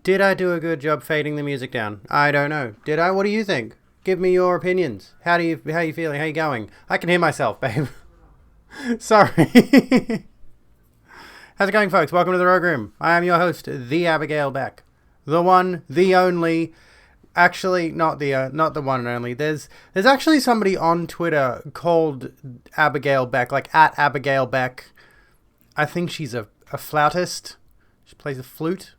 Did I do a good job fading the music down? I don't know. Did I? What do you think? Give me your opinions. How you feeling? How you going? I can hear myself, babe. Sorry. How's it going, folks? Welcome to the Rogue Room. I am your host, the Abigail Beck. The one, the only. Actually, not the one and only. There's actually somebody on Twitter called Abigail Beck, like at Abigail Beck. I think she's a flautist. She plays the flute.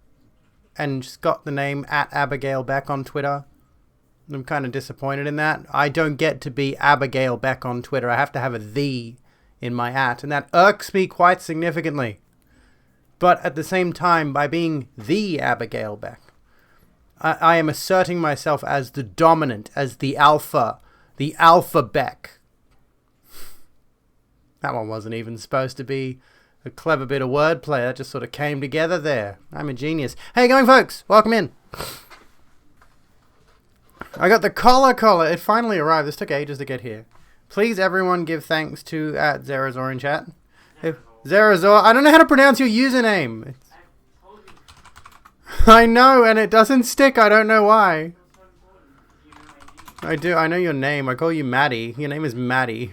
And she's got the name at Abigail Beck on Twitter. I'm kind of disappointed in that. I don't get to be Abigail Beck on Twitter. I have to have a "the" in my at, and that irks me quite significantly. But at the same time, by being the Abigail Beck, I am asserting myself as the dominant, as the alpha Beck. That one wasn't even supposed to be a clever bit of wordplay. That just sort of came together there. I'm a genius. Hey, going folks, welcome in. I got the collar. It finally arrived. This took ages to get here. Please, everyone, give thanks to at Zerazor in chat. Zerazor, I don't know how to pronounce your username. I know, and it doesn't stick. I don't know why. I do. I know your name. I call you Maddie. Your name is Maddie.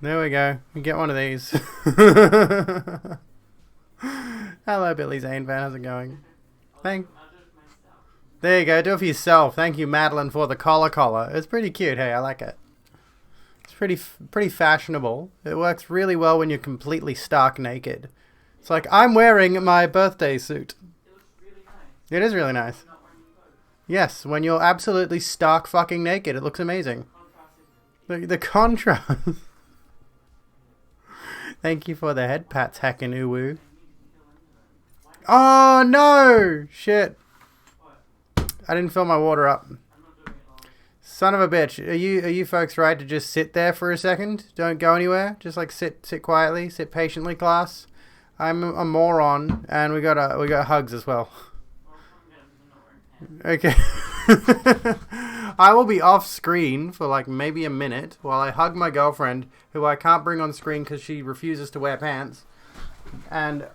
There we go. We get one of these. Hello, Billy Zane fan. How's it going? There you go. Do it for yourself. Thank you, Madeline, for the collar. It's pretty cute. Hey, I like it. It's pretty fashionable. It works really well when you're completely stark naked. It's like, I'm wearing my birthday suit. It is really nice. Yes, when you're absolutely stark fucking naked, it looks amazing. The contrast. Thank you for the head pats, hackin'-oo-woo. Oh, no! Shit. I didn't fill my water up. Son of a bitch. Are you folks right to just sit there for a second? Don't go anywhere? Just like sit quietly, sit patiently, class. I'm a moron, and we got hugs as well. Okay. I will be off screen for like maybe a minute while I hug my girlfriend, who I can't bring on screen because she refuses to wear pants. And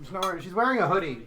she's wearing a hoodie.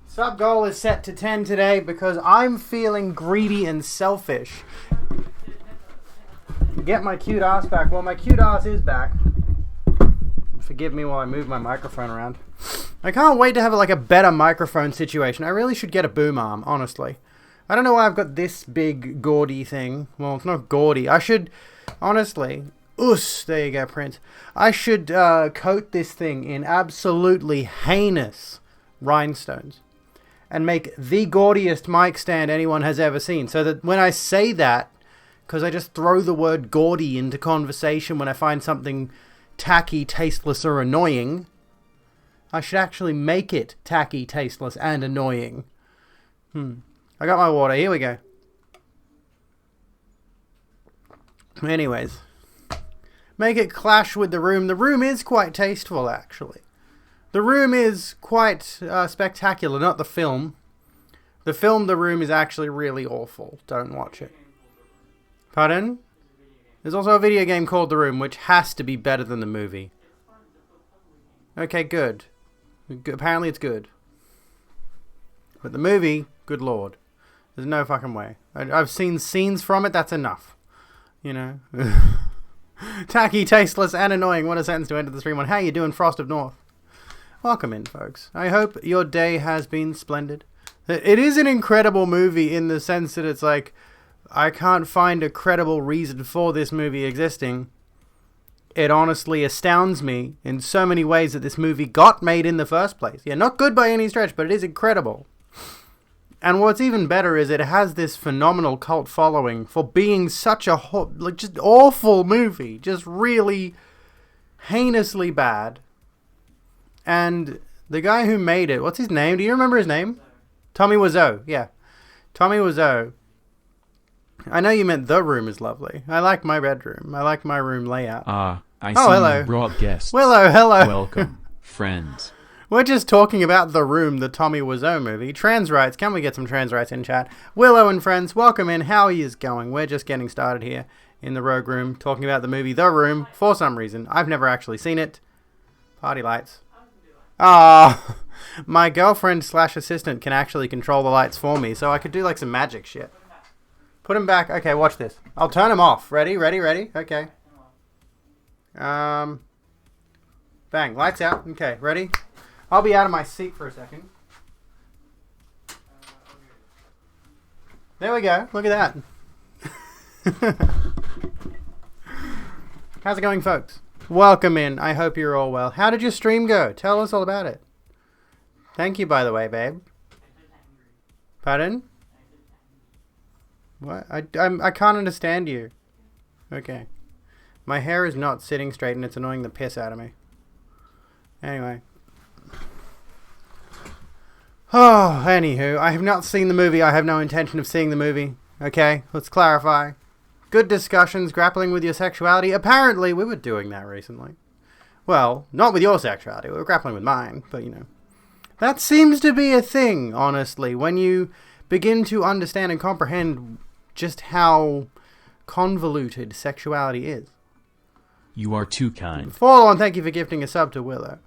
Sub goal is set to 10 today because I'm feeling greedy and selfish. Get my cute ass back. Well, my cute ass is back. Forgive me while I move my microphone around. I can't wait to have like a better microphone situation. I really should get a boom arm, honestly. I don't know why I've got this big gaudy thing. Well, it's not gaudy. I should, honestly... there you go, Prince. I should coat this thing in absolutely heinous rhinestones and make the gaudiest mic stand anyone has ever seen. So that when I say that, because I just throw the word gaudy into conversation when I find something tacky, tasteless, or annoying, I should actually make it tacky, tasteless, and annoying. I got my water. Here we go. Anyways. Make it clash with the room. The room is quite tasteful, actually. The room is quite spectacular, not the film. The film, The Room, is actually really awful. Don't watch it. Pardon? There's also a video game called The Room, which has to be better than the movie. Okay, good. Apparently it's good. But the movie, good lord. There's no fucking way. I've seen scenes from it, that's enough. You know? Tacky, tasteless, and annoying. What a sentence to enter the stream on. How you doing, Frost of North? Welcome in, folks. I hope your day has been splendid. It is an incredible movie in the sense that it's like, I can't find a credible reason for this movie existing. It honestly astounds me in so many ways that this movie got made in the first place. Yeah, not good by any stretch, but it is incredible. And what's even better is it has this phenomenal cult following for being such a just awful movie, just really heinously bad. And the guy who made it, what's his name? Do you remember his name? Tommy Wiseau. Yeah, Tommy Wiseau. I know you meant The Room is lovely. I like my bedroom. I like my room layout. I see hello. you brought guests. Willow, hello. Welcome, friends. We're just talking about The Room, the Tommy Wiseau movie. Trans rights. Can we get some trans rights in chat? Willow and friends, welcome in. How are you going? We're just getting started here in the Rogue Room, talking about the movie The Room. For some reason, I've never actually seen it. Party lights. Ah, my girlfriend / assistant can actually control the lights for me, so I could do like some magic shit. Put them back. Okay, watch this. I'll turn them off. Ready? Okay. Bang. Lights out. Okay, ready? I'll be out of my seat for a second. There we go. Look at that. How's it going, folks? Welcome in. I hope you're all well. How did your stream go? Tell us all about it. Thank you, by the way, babe. Pardon? What? I can't understand you. Okay. My hair is not sitting straight and it's annoying the piss out of me. Anyway. Oh, anywho. I have not seen the movie. I have no intention of seeing the movie. Okay, let's clarify. Good discussions, grappling with your sexuality. Apparently, we were doing that recently. Well, not with your sexuality. We were grappling with mine, but you know. That seems to be a thing, honestly, when you begin to understand and comprehend just how convoluted sexuality is. You are too kind. Follow on, thank you for gifting a sub to Willow.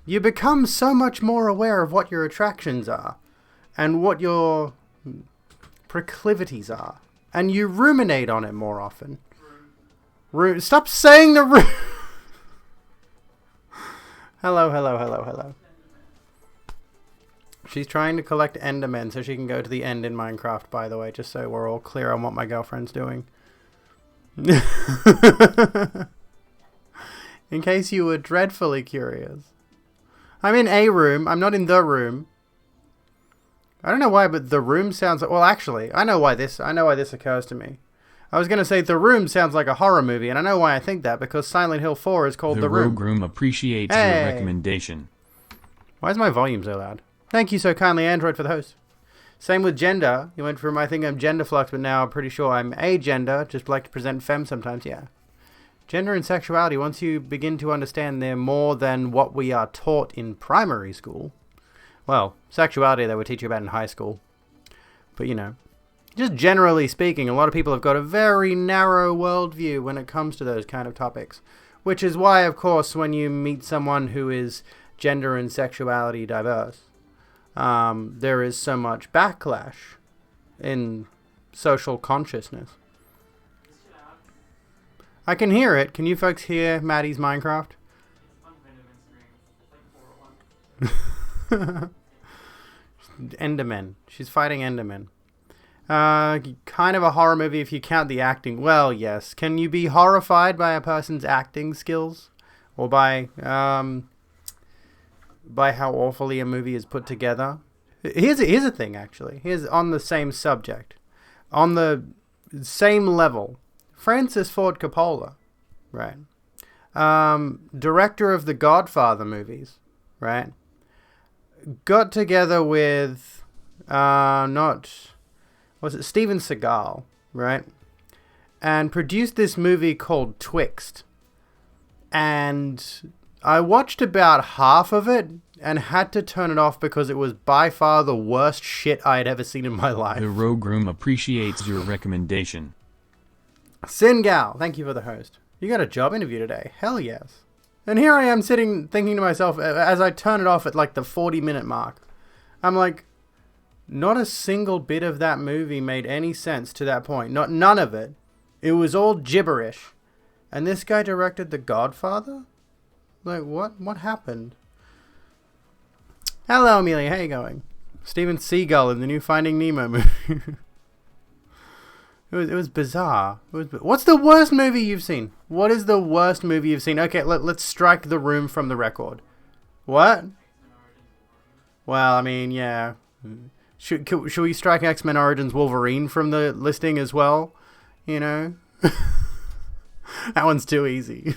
You become so much more aware of what your attractions are and what your proclivities are. And you ruminate on it more often. Stop saying the room. Hello. She's trying to collect Endermen so she can go to the end in Minecraft, by the way, just so we're all clear on what my girlfriend's doing. In case you were dreadfully curious. I'm in a room. I'm not in the room. I don't know why, but The Room sounds like... Well, actually, I know why this occurs to me. I was going to say The Room sounds like a horror movie, and I know why I think that, because Silent Hill 4 is called The Room. The Rogue Room appreciates your recommendation. Why is my volume so loud? Thank you so kindly, Android, for the host. Same with gender. You went from, I think I'm gender flux, but now I'm pretty sure I'm agender. Just like to present femme sometimes, yeah. Gender and sexuality, once you begin to understand they're more than what we are taught in primary school. Well, sexuality they would teach you about in high school. But, you know, just generally speaking, a lot of people have got a very narrow worldview when it comes to those kind of topics. Which is why, of course, when you meet someone who is gender and sexuality diverse, there is so much backlash in social consciousness. I can hear it. Can you folks hear Maddie's Minecraft? Endermen. She's fighting Endermen. Kind of a horror movie if you count the acting. Well, yes. Can you be horrified by a person's acting skills? Or by how awfully a movie is put together? Here's a thing, actually. Here's on the same subject. On the same level. Francis Ford Coppola, right? Director of the Godfather movies, right? Got together with, Steven Seagal, right? And produced this movie called Twixt. And I watched about half of it and had to turn it off because it was by far the worst shit I had ever seen in my life. The Rogue Room appreciates your recommendation. Singal, thank you for the host. You got a job interview today. Hell yes. And here I am sitting thinking to myself as I turn it off at like the 40-minute mark. I'm like, not a single bit of that movie made any sense to that point. None of it. It was all gibberish. And this guy directed The Godfather? Like, what happened? Hello, Amelia. How you going? Steven Seagal in the new Finding Nemo movie. It was bizarre. What's the worst movie you've seen? What is the worst movie you've seen? Okay, let's strike The Room from the record. What? Well, I mean, yeah. Should we strike X-Men Origins Wolverine from the listing as well? You know? That one's too easy.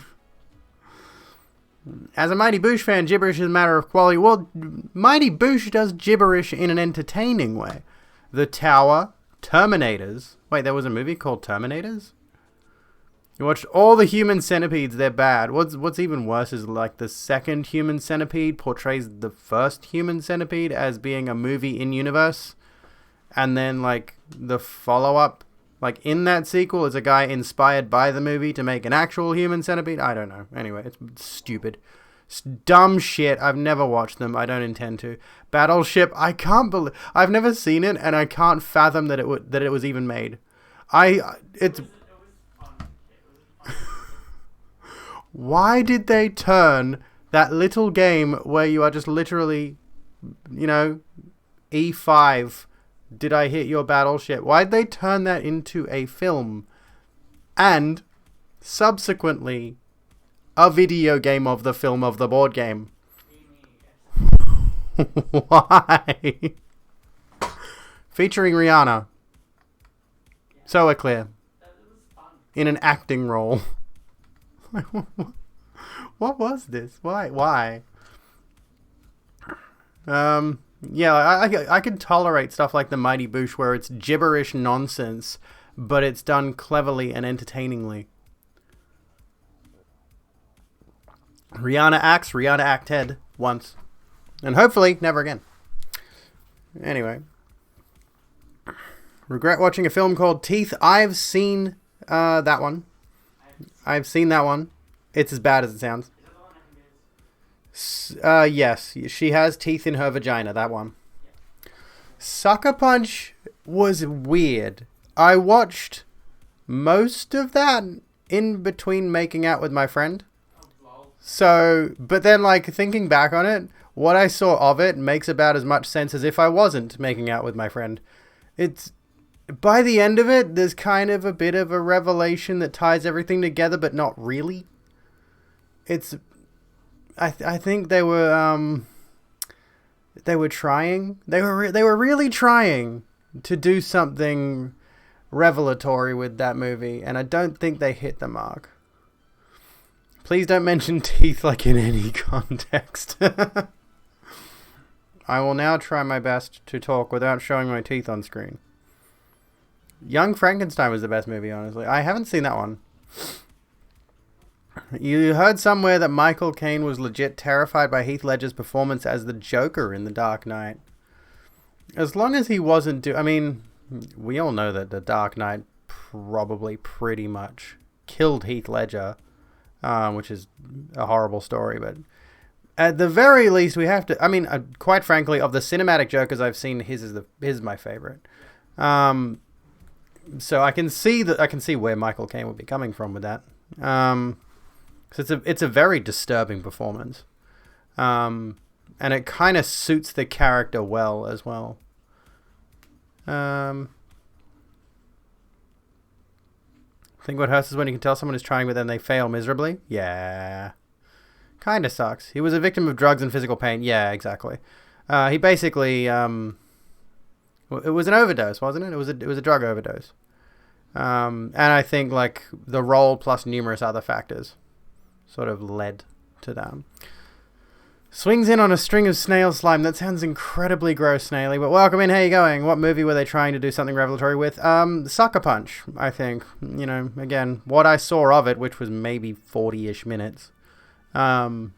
As a Mighty Boosh fan, gibberish is a matter of quality. Well, Mighty Boosh does gibberish in an entertaining way. The Tower, Terminators. Wait, there was a movie called Terminators? You watched all the Human Centipedes, they're bad. What's even worse is like the second Human Centipede portrays the first Human Centipede as being a movie in universe. And then like the follow-up, like in that sequel, is a guy inspired by the movie to make an actual Human Centipede. I don't know. Anyway, it's stupid. It's dumb shit. I've never watched them. I don't intend to. Battleship, I can't believe... I've never seen it, and I can't fathom that it was even made. Why did they turn that little game where you are just literally, you know, E5, did I hit your battleship? Why'd they turn that into a film and subsequently a video game of the film of the board game? Why? Featuring Rihanna. So we're clear. In an acting role. What was this? Why? Yeah, I could tolerate stuff like the Mighty Boosh where it's gibberish nonsense, but it's done cleverly and entertainingly. Rihanna acted once. And hopefully never again. Anyway. Regret watching a film called Teeth. I've seen that one. I've seen that one. It's as bad as it sounds. Yes, she has teeth in her vagina, that one. Sucker Punch was weird. I watched most of that in between making out with my friend. So, but then like thinking back on it, what I saw of it makes about as much sense as if I wasn't making out with my friend. It's... By the end of it, there's kind of a bit of a revelation that ties everything together, but not really. It's... I think they were trying. They were really trying to do something revelatory with that movie, and I don't think they hit the mark. Please don't mention teeth like in any context. I will now try my best to talk without showing my teeth on screen. Young Frankenstein was the best movie, honestly. I haven't seen that one. You heard somewhere that Michael Caine was legit terrified by Heath Ledger's performance as the Joker in The Dark Knight. As long as he wasn't I mean, we all know that The Dark Knight probably pretty much killed Heath Ledger, which is a horrible story, but at the very least we have to... I mean, quite frankly, of the cinematic Jokers I've seen, his is my favorite. So I can see where Michael Caine would be coming from with that. Cause it's a very disturbing performance. And it kind of suits the character well as well. I think what hurts is when you can tell someone is trying but then they fail miserably. Yeah. Kind of sucks. He was a victim of drugs and physical pain. Yeah, exactly. He basically, it was an overdose, wasn't it? It was a drug overdose. And I think like the role plus numerous other factors sort of led to that. Swings in on a string of snail slime. That sounds incredibly gross, Snaily, but welcome in. How you going? What movie were they trying to do something revelatory with? Sucker Punch, I think. You know, again, what I saw of it, which was maybe 40-ish minutes. You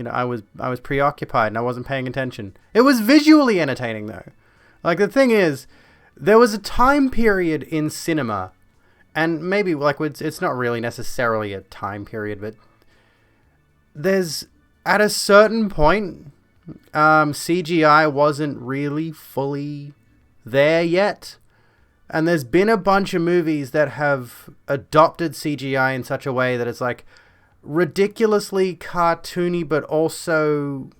know, I was preoccupied and I wasn't paying attention. It was visually entertaining though. Like the thing is, there was a time period in cinema, and maybe like it's not really necessarily a time period, but there's at a certain point, CGI wasn't really fully there yet, and there's been a bunch of movies that have adopted CGI in such a way that it's like ridiculously cartoony, but also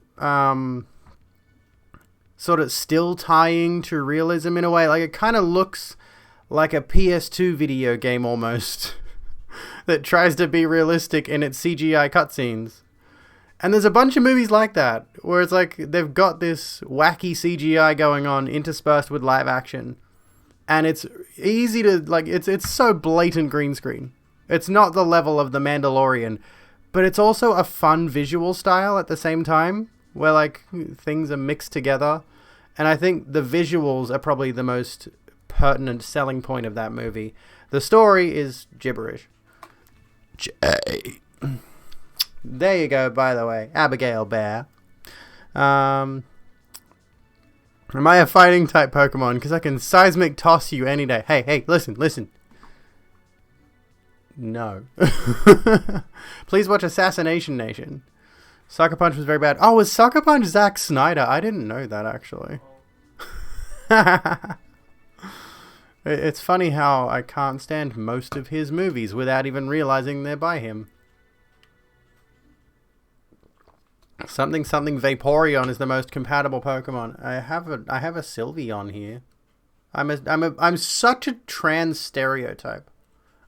sort of still tying to realism in a way. Like it kind of looks like a PS2 video game almost that tries to be realistic in its CGI cutscenes. And there's a bunch of movies like that, where it's like they've got this wacky CGI going on interspersed with live action. And it's easy to, like, it's so blatant green screen. It's not the level of The Mandalorian, but it's also a fun visual style at the same time, where, like, things are mixed together. And I think the visuals are probably the most pertinent selling point of that movie. The story is gibberish. There you go, by the way. Abigail Bear. Am I a fighting type Pokemon? Because I can seismic toss you any day. Hey, listen. No. Please watch Assassination Nation. Sucker Punch was very bad. Oh, was Sucker Punch Zack Snyder? I didn't know that, actually. It's funny how I can't stand most of his movies without even realizing they're by him. Something Vaporeon is the most compatible Pokemon. I have a Sylveon here. I'm such a trans stereotype.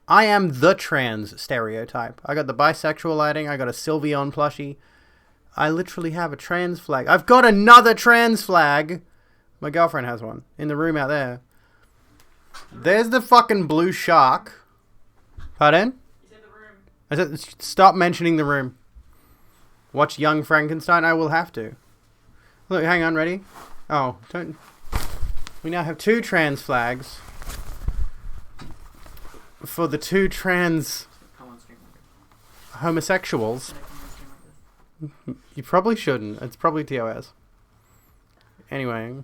I am the trans stereotype. I got the bisexual lighting. I got a Sylveon plushie. I literally have a trans flag. I've got another trans flag. My girlfriend has one in the room out there. There's the fucking blue shark. Pardon? You said the room. I said stop mentioning the room. Watch Young Frankenstein? I will have to. Look, hang on, ready? Oh, don't... We now have 2 trans flags. For the 2 trans... homosexuals. You probably shouldn't. It's probably TOS. Anyway.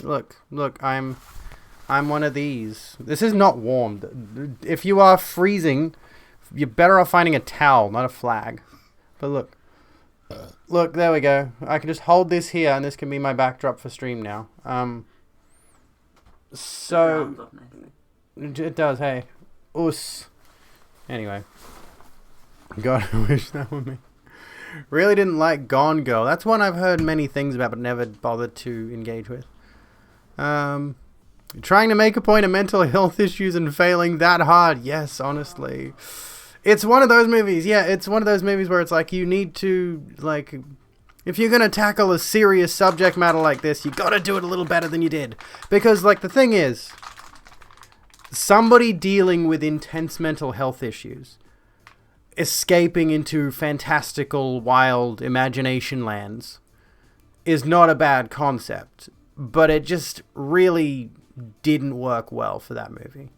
Look, I'm one of these. This is not warm. If you are freezing, you're better off finding a towel, not a flag. But look, there we go. I can just hold this here, and this can be my backdrop for stream now. So it does. Hey, us. Anyway, God, I wish that were me. Really didn't like Gone Girl. That's one I've heard many things about, but never bothered to engage with. Trying to make a point of mental health issues and failing that hard. Yes, honestly. It's one of those movies, yeah, it's one of those movies where it's like you need to, like, if you're going to tackle a serious subject matter like this, you got to do it a little better than you did. Because, like, the thing is, somebody dealing with intense mental health issues, escaping into fantastical, wild imagination lands, is not a bad concept. But it just really didn't work well for that movie.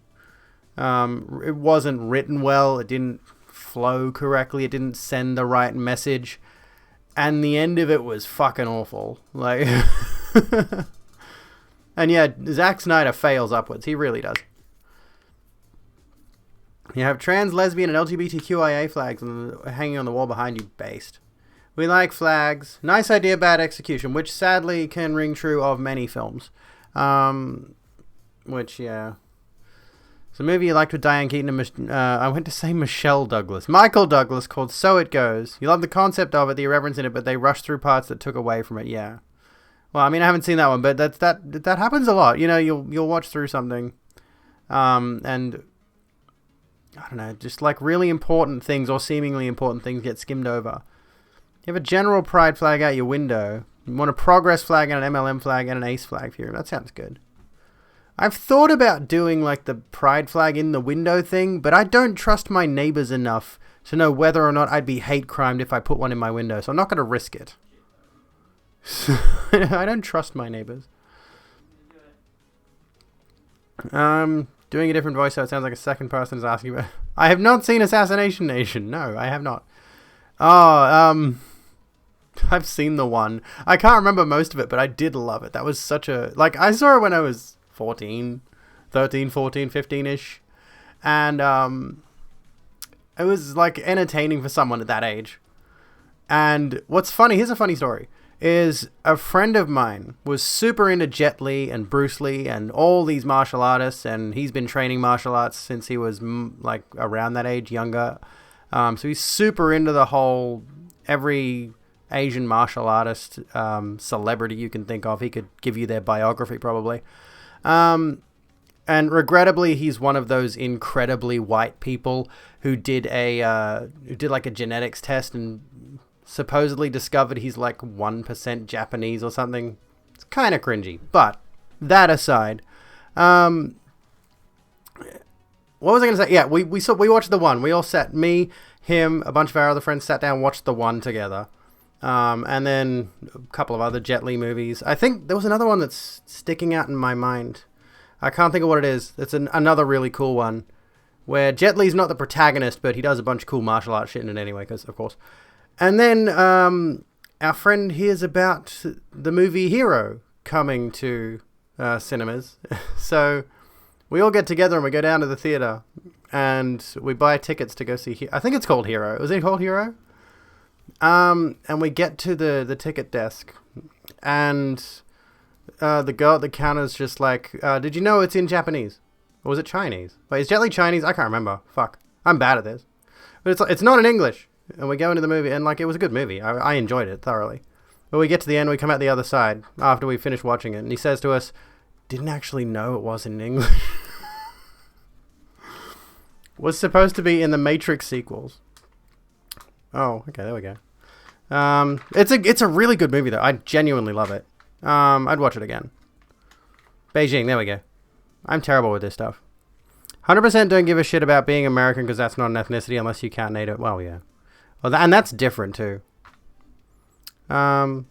It wasn't written well. It didn't flow correctly. It didn't send the right message. And the end of it was fucking awful. Like, and yeah, Zack Snyder fails upwards. He really does. You have trans, lesbian, and LGBTQIA flags hanging on the wall behind you, based. We like flags. Nice idea, bad execution, which sadly can ring true of many films. Which, yeah. It's a movie you liked with Diane Keaton and I went to say Michelle Douglas. Michael Douglas, called So It Goes. You love the concept of it, the irreverence in it, but they rushed through parts that took away from it, yeah. Well, I mean, I haven't seen that one, but that happens a lot. You know, you'll watch through something, and I don't know, just like really important things or seemingly important things get skimmed over. You have a general pride flag out your window. You want a progress flag and an MLM flag and an ace flag for you. That sounds good. I've thought about doing like the pride flag in the window thing, but I don't trust my neighbors enough to know whether or not I'd be hate crimed if I put one in my window, so I'm not going to risk it. I don't trust my neighbors. Doing a different voice so it sounds like a second person is asking about... I have not seen Assassination Nation. No, I have not. Oh, I've seen the one. I can't remember most of it, but I did love it. That was such a... Like, I saw it when I was 13, 14, 15-ish. And, it was, like, entertaining for someone at that age. And what's funny, here's a funny story, is a friend of mine was super into Jet Li and Bruce Lee and all these martial artists, and he's been training martial arts since he was, like, around that age, younger. So he's super into the whole, every Asian martial artist celebrity you can think of. He could give you their biography, probably. And regrettably, he's one of those incredibly white people who did like a genetics test and supposedly discovered he's like 1% Japanese or something. It's kind of cringy. But that aside, what was I going to say? Yeah, we watched The One. We all sat, me, him, a bunch of our other friends sat down and watched The One together. And then a couple of other Jet Li movies. I think there was another one that's sticking out in my mind. I can't think of what it is. It's another really cool one where Jet Li's not the protagonist, but he does a bunch of cool martial arts shit in it anyway, because of course. And then our friend hears about the movie Hero coming to cinemas. So we all get together and we go down to the theater and we buy tickets to go see. I think it's called Hero. Was it called Hero? And we get to the ticket desk, and the girl at the counter's just like, did you know it's in Japanese? Or was it Chinese? Wait, is Jet Li Chinese? I can't remember. Fuck. I'm bad at this. But it's not in English. And we go into the movie, and like, it was a good movie. I enjoyed it thoroughly. But we get to the end, we come out the other side after we finish watching it, and he says to us, didn't actually know it was in English. Was supposed to be in the Matrix sequels. Oh, okay, there we go. It's a really good movie, though. I genuinely love it. I'd watch it again. Beijing, there we go. I'm terrible with this stuff. 100% don't give a shit about being American because that's not an ethnicity unless you count native. Well, yeah. Well, and that's different, too. What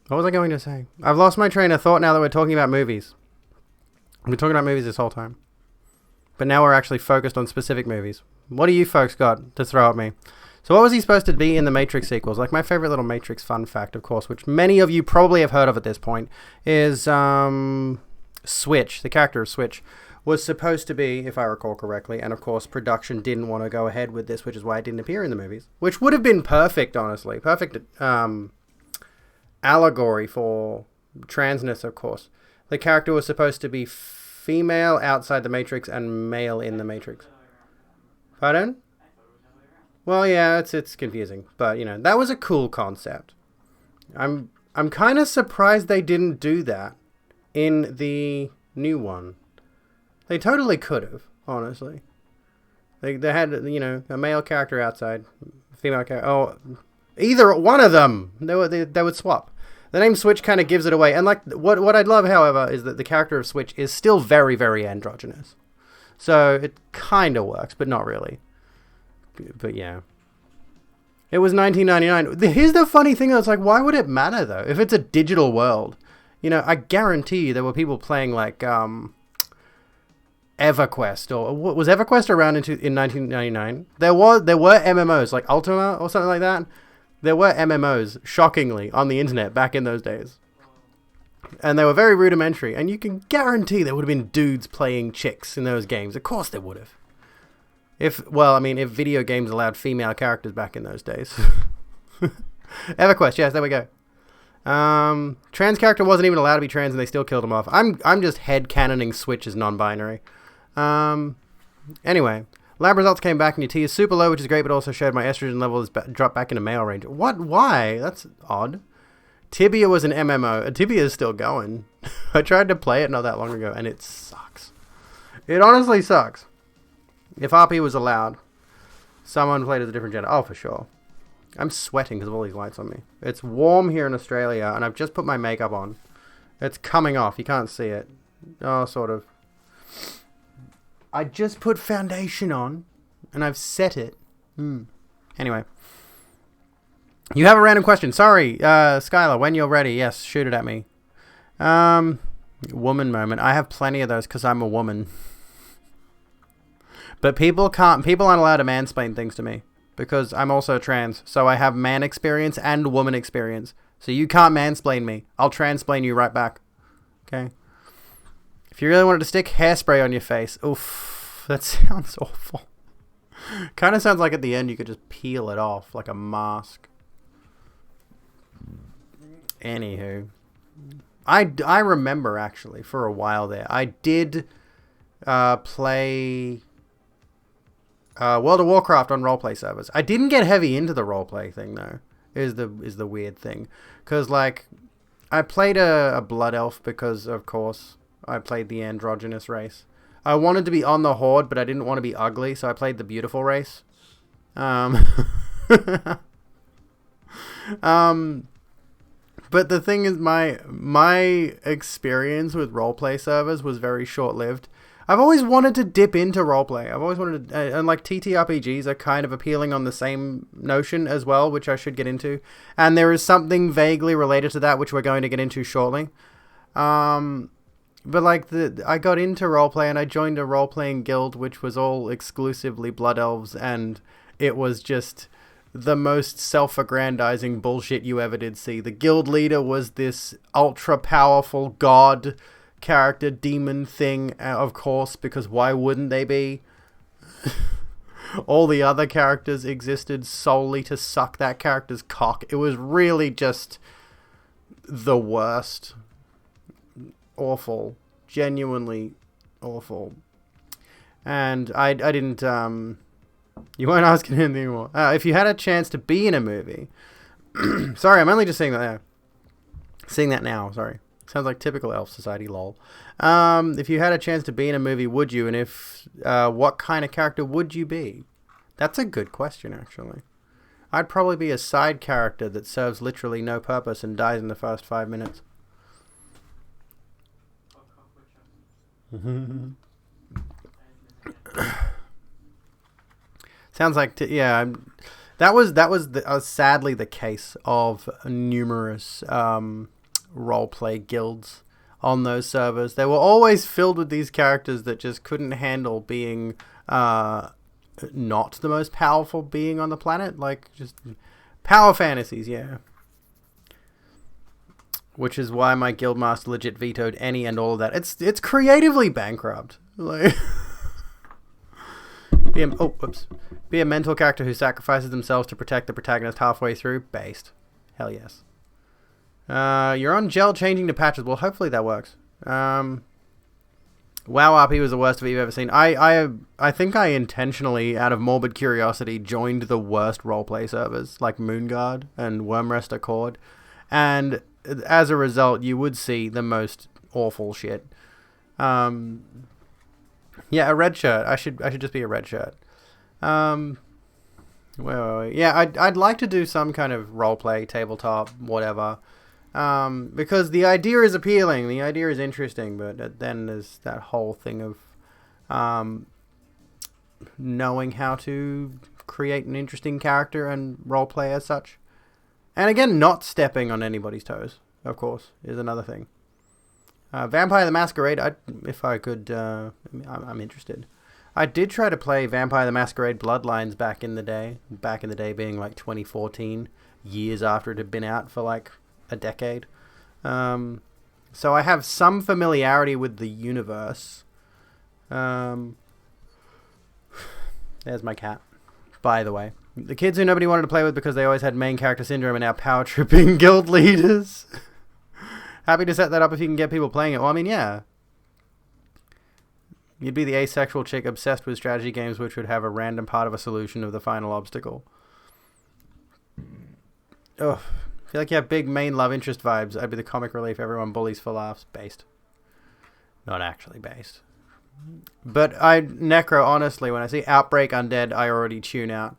was I going to say? I've lost my train of thought now that we're talking about movies. We're talking about movies this whole time. But now we're actually focused on specific movies. What do you folks got to throw at me? So what was he supposed to be in the Matrix sequels? Like, my favorite little Matrix fun fact, of course, which many of you probably have heard of at this point, is Switch. The character of Switch was supposed to be, if I recall correctly, and of course production didn't want to go ahead with this, which is why it didn't appear in the movies. Which would have been perfect, honestly. Perfect allegory for transness, of course. The character was supposed to be female outside the Matrix and male in the Matrix. Pardon? Well, yeah, it's confusing, but you know, that was a cool concept. I'm kind of surprised they didn't do that in the new one. They totally could have, honestly. They had, you know, a male character outside, female character. Oh, either one of them. They would swap. The name Switch kind of gives it away. And like what I'd love, however, is that the character of Switch is still very, very androgynous. So it kind of works, but not really. But yeah. It was 1999. Here's the funny thing, though. It's like, why would it matter, though? If it's a digital world. You know, I guarantee you there were people playing, like, EverQuest. Or was EverQuest around in 1999? There were MMOs, like Ultima or something like that. There were MMOs, shockingly, on the internet back in those days. And they were very rudimentary. And you can guarantee there would have been dudes playing chicks in those games. Of course there would have. If video games allowed female characters back in those days. EverQuest, yes, there we go. Trans character wasn't even allowed to be trans and they still killed him off. I'm just headcanoning Switch as non-binary. Anyway, lab results came back and your T is super low, which is great, but also showed my estrogen level has dropped back into male range. What? Why? That's odd. Tibia was an MMO. Tibia is still going. I tried to play it not that long ago and it sucks. It honestly sucks. If RP was allowed, someone played as a different gender. Oh, for sure. I'm sweating because of all these lights on me. It's warm here in Australia, and I've just put my makeup on. It's coming off. You can't see it. Oh, sort of. I just put foundation on, and I've set it. Anyway. You have a random question. Sorry, Skylar, when you're ready, yes, shoot it at me. Woman moment. I have plenty of those because I'm a woman. But people aren't allowed to mansplain things to me because I'm also trans. So I have man experience and woman experience. So you can't mansplain me. I'll transplain you right back. Okay? If you really wanted to stick hairspray on your face, oof, that sounds awful. Kind of sounds like at the end you could just peel it off like a mask. Anywho. I remember actually for a while there. I did play World of Warcraft on roleplay servers. I didn't get heavy into the roleplay thing though. Is the weird thing, because like I played a blood elf because of course I played the androgynous race. I wanted to be on the horde, but I didn't want to be ugly, so I played the beautiful race. Um, but the thing is, my experience with roleplay servers was very short-lived. I've always wanted to dip into roleplay. I've always wanted to, and like TTRPGs are kind of appealing on the same notion as well, which I should get into. And there is something vaguely related to that, which we're going to get into shortly. But like I got into roleplay and I joined a role-playing guild, which was all exclusively Blood Elves, and it was just the most self-aggrandizing bullshit you ever did see. The guild leader was this ultra-powerful god character demon thing, of course, because why wouldn't they be? All the other characters existed solely to suck that character's cock. It was really just the worst. Awful. Genuinely awful. And I didn't, you weren't asking anything more. If you had a chance to be in a movie, sorry, I'm only just saying that now. Seeing that now, sorry. Sounds like typical elf society, lol. If you had a chance to be in a movie, would you? And if, what kind of character would you be? That's a good question, actually. I'd probably be a side character that serves literally no purpose and dies in the first 5 minutes. Sounds like, that was sadly the case of numerous, roleplay guilds on those servers. They were always filled with these characters that just couldn't handle being not the most powerful being on the planet. Like, just power fantasies, yeah. Which is why my guildmaster legit vetoed any and all of that. It's creatively bankrupt. Like, be a mental character who sacrifices themselves to protect the protagonist halfway through. Based. Hell yes. You're on gel changing to patches. Well, hopefully that works. WoW RP was the worst of it you've ever seen. I think I intentionally, out of morbid curiosity, joined the worst roleplay servers like Moonguard and Wormrest Accord, and as a result, you would see the most awful shit. Yeah, a red shirt. I should just be a red shirt. Wait. Yeah, I'd like to do some kind of roleplay, tabletop, whatever. Because the idea is appealing, the idea is interesting, but then there's that whole thing of knowing how to create an interesting character and roleplay as such. And again, not stepping on anybody's toes, of course, is another thing. Vampire the Masquerade, if I could, I'm interested. I did try to play Vampire the Masquerade Bloodlines back in the day being like 2014, years after it had been out for like a decade. So I have some familiarity with the universe. There's my cat, by the way. The kids who nobody wanted to play with because they always had main character syndrome are now power tripping guild leaders. Happy to set that up if you can get people playing it. Well, I mean, yeah. You'd be the asexual chick obsessed with strategy games which would have a random part of a solution of the final obstacle. Ugh. I feel like you have big main love interest vibes. I'd be the comic relief everyone bullies for laughs. Based. Not actually based. But Necro, honestly, when I see Outbreak Undead, I already tune out.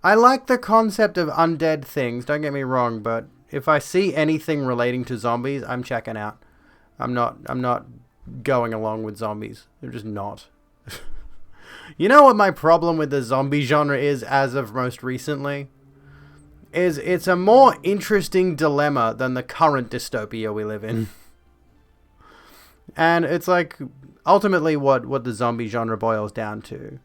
I like the concept of undead things, don't get me wrong, but if I see anything relating to zombies, I'm checking out. I'm not going along with zombies. They're just not. You know what my problem with the zombie genre is as of most recently? Is it's a more interesting dilemma than the current dystopia we live in. And it's like, ultimately what the zombie genre boils down to.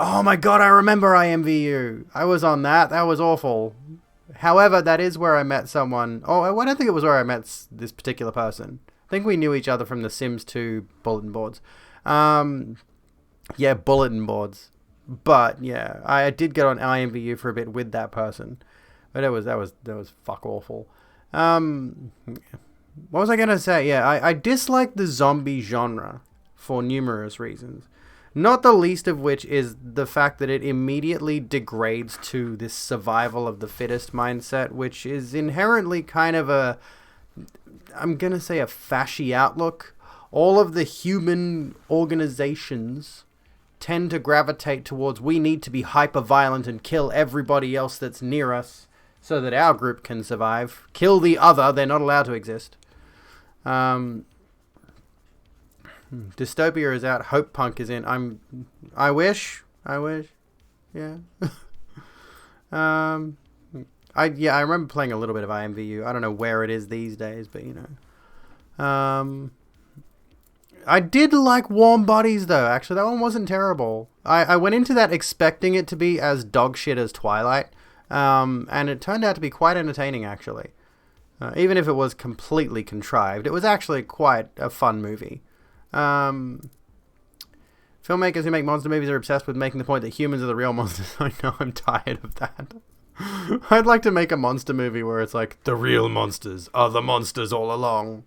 Oh my god, I remember IMVU. I was on that. That was awful. However, that is where I met someone. Oh, I don't think it was where I met this particular person. I think we knew each other from the Sims 2 bulletin boards. Yeah, bulletin boards. But yeah, I did get on IMVU for a bit with that person. But that was fuck awful. What was I gonna say? Yeah, I dislike the zombie genre for numerous reasons. Not the least of which is the fact that it immediately degrades to this survival of the fittest mindset, which is inherently kind of I'm going to say a fashy outlook. All of the human organizations tend to gravitate towards we need to be hyper-violent and kill everybody else that's near us so that our group can survive. Kill the other, they're not allowed to exist. Dystopia is out, Hope Punk is in. I wish. Yeah. I remember playing a little bit of IMVU. I don't know where it is these days, but you know. I did like Warm Bodies though. Actually, that one wasn't terrible. I went into that expecting it to be as dog shit as Twilight, and it turned out to be quite entertaining actually. Even if it was completely contrived, it was actually quite a fun movie. Filmmakers who make monster movies are obsessed with making the point that humans are the real monsters. I know, I'm tired of that. I'd like to make a monster movie where it's like, the real monsters are the monsters all along.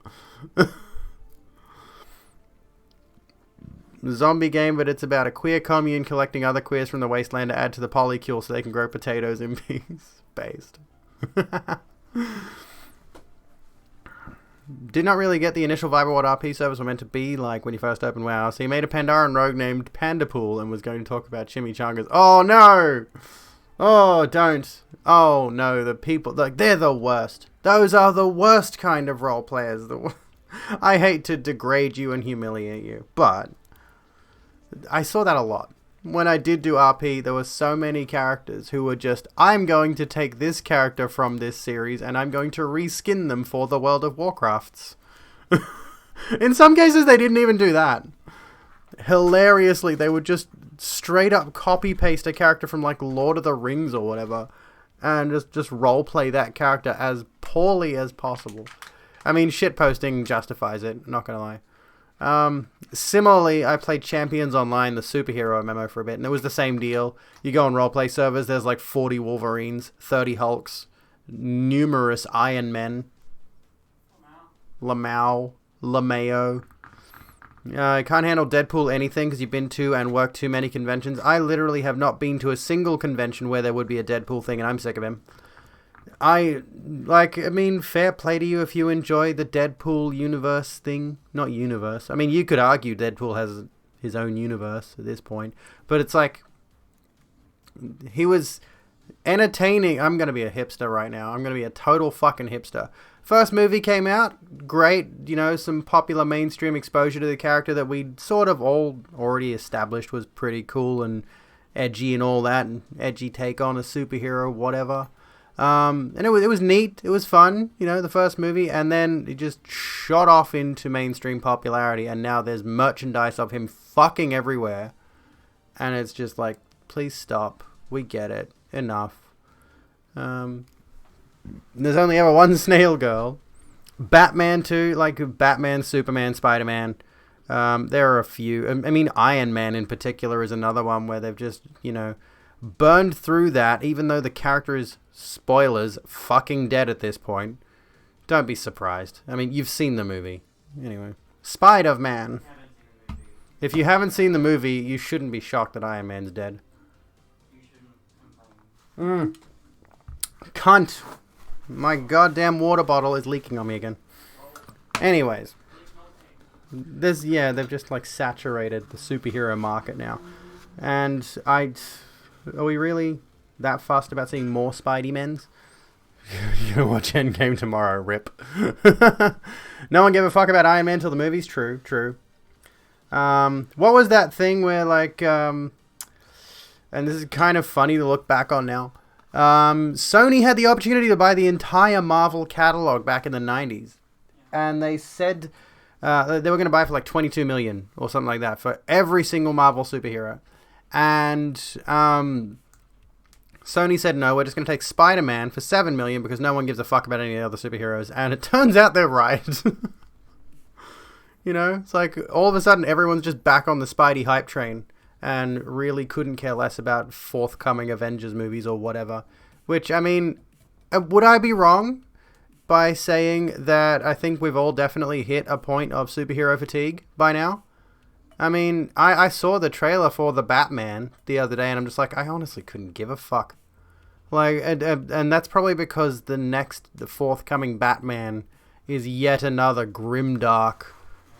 Zombie game, but it's about a queer commune collecting other queers from the wasteland to add to the polycule so they can grow potatoes in peace. Based. Did not really get the initial vibe of what RP servers were meant to be like when you first opened WoW. So he made a Pandaren rogue named Pandapool and was going to talk about chimichangas. Oh no! Oh, don't. Oh no, the people, like, they're the worst. Those are the worst kind of role players. I hate to degrade you and humiliate you, but I saw that a lot. When I did do RP, there were so many characters who were just, I'm going to take this character from this series and I'm going to reskin them for the World of Warcrafts. In some cases, they didn't even do that. Hilariously, they would just straight up copy-paste a character from, like, Lord of the Rings or whatever and just roleplay that character as poorly as possible. I mean, shitposting justifies it, not gonna lie. Similarly, I played Champions Online, the superhero MMO, for a bit, and it was the same deal. You go on roleplay servers, there's like 40 Wolverines, 30 Hulks, numerous Iron Men, LeMao. I can't handle Deadpool anything because you've been to and worked too many conventions. I literally have not been to a single convention where there would be a Deadpool thing, and I'm sick of him. I mean, fair play to you if you enjoy the Deadpool universe thing. Not universe. I mean, you could argue Deadpool has his own universe at this point. But it's like, he was entertaining. I'm going to be a hipster right now. I'm going to be a total fucking hipster. First movie came out, great, you know, some popular mainstream exposure to the character that we'd sort of all already established was pretty cool and edgy and all that, and edgy take on a superhero, whatever. And it was neat, it was fun, you know, the first movie, and then it just shot off into mainstream popularity, and now there's merchandise of him fucking everywhere, and it's just like, please stop, we get it, enough. There's only ever one Snail Girl. Batman too, like Batman, Superman, Spider-Man. There are a few. I mean, Iron Man in particular is another one where they've just, you know, burned through that, even though the character is, spoilers, fucking dead at this point. Don't be surprised. I mean, you've seen the movie. Anyway. Spider-Man. If you haven't seen the movie, you shouldn't be shocked that Iron Man's dead. Cunt. My goddamn water bottle is leaking on me again. Anyways. They've just, like, saturated the superhero market now. And are we really that fussed about seeing more Spidey-Mens? You're gonna watch Endgame tomorrow, rip. No one gave a fuck about Iron Man till the movies? True. What was that thing where, like, and this is kind of funny to look back on now. Sony had the opportunity to buy the entire Marvel catalog back in the 90s. And they said they were going to buy for like $22 million or something like that for every single Marvel superhero. And Sony said, no, we're just going to take Spider-Man for $7 million because no one gives a fuck about any other superheroes. And it turns out they're right. You know, it's like all of a sudden everyone's just back on the Spidey hype train and really couldn't care less about forthcoming Avengers movies or whatever. Which, I mean, would I be wrong by saying that I think we've all definitely hit a point of superhero fatigue by now? I mean, I saw the trailer for The Batman the other day and I'm just like, I honestly couldn't give a fuck. Like, and that's probably because the forthcoming Batman is yet another grimdark,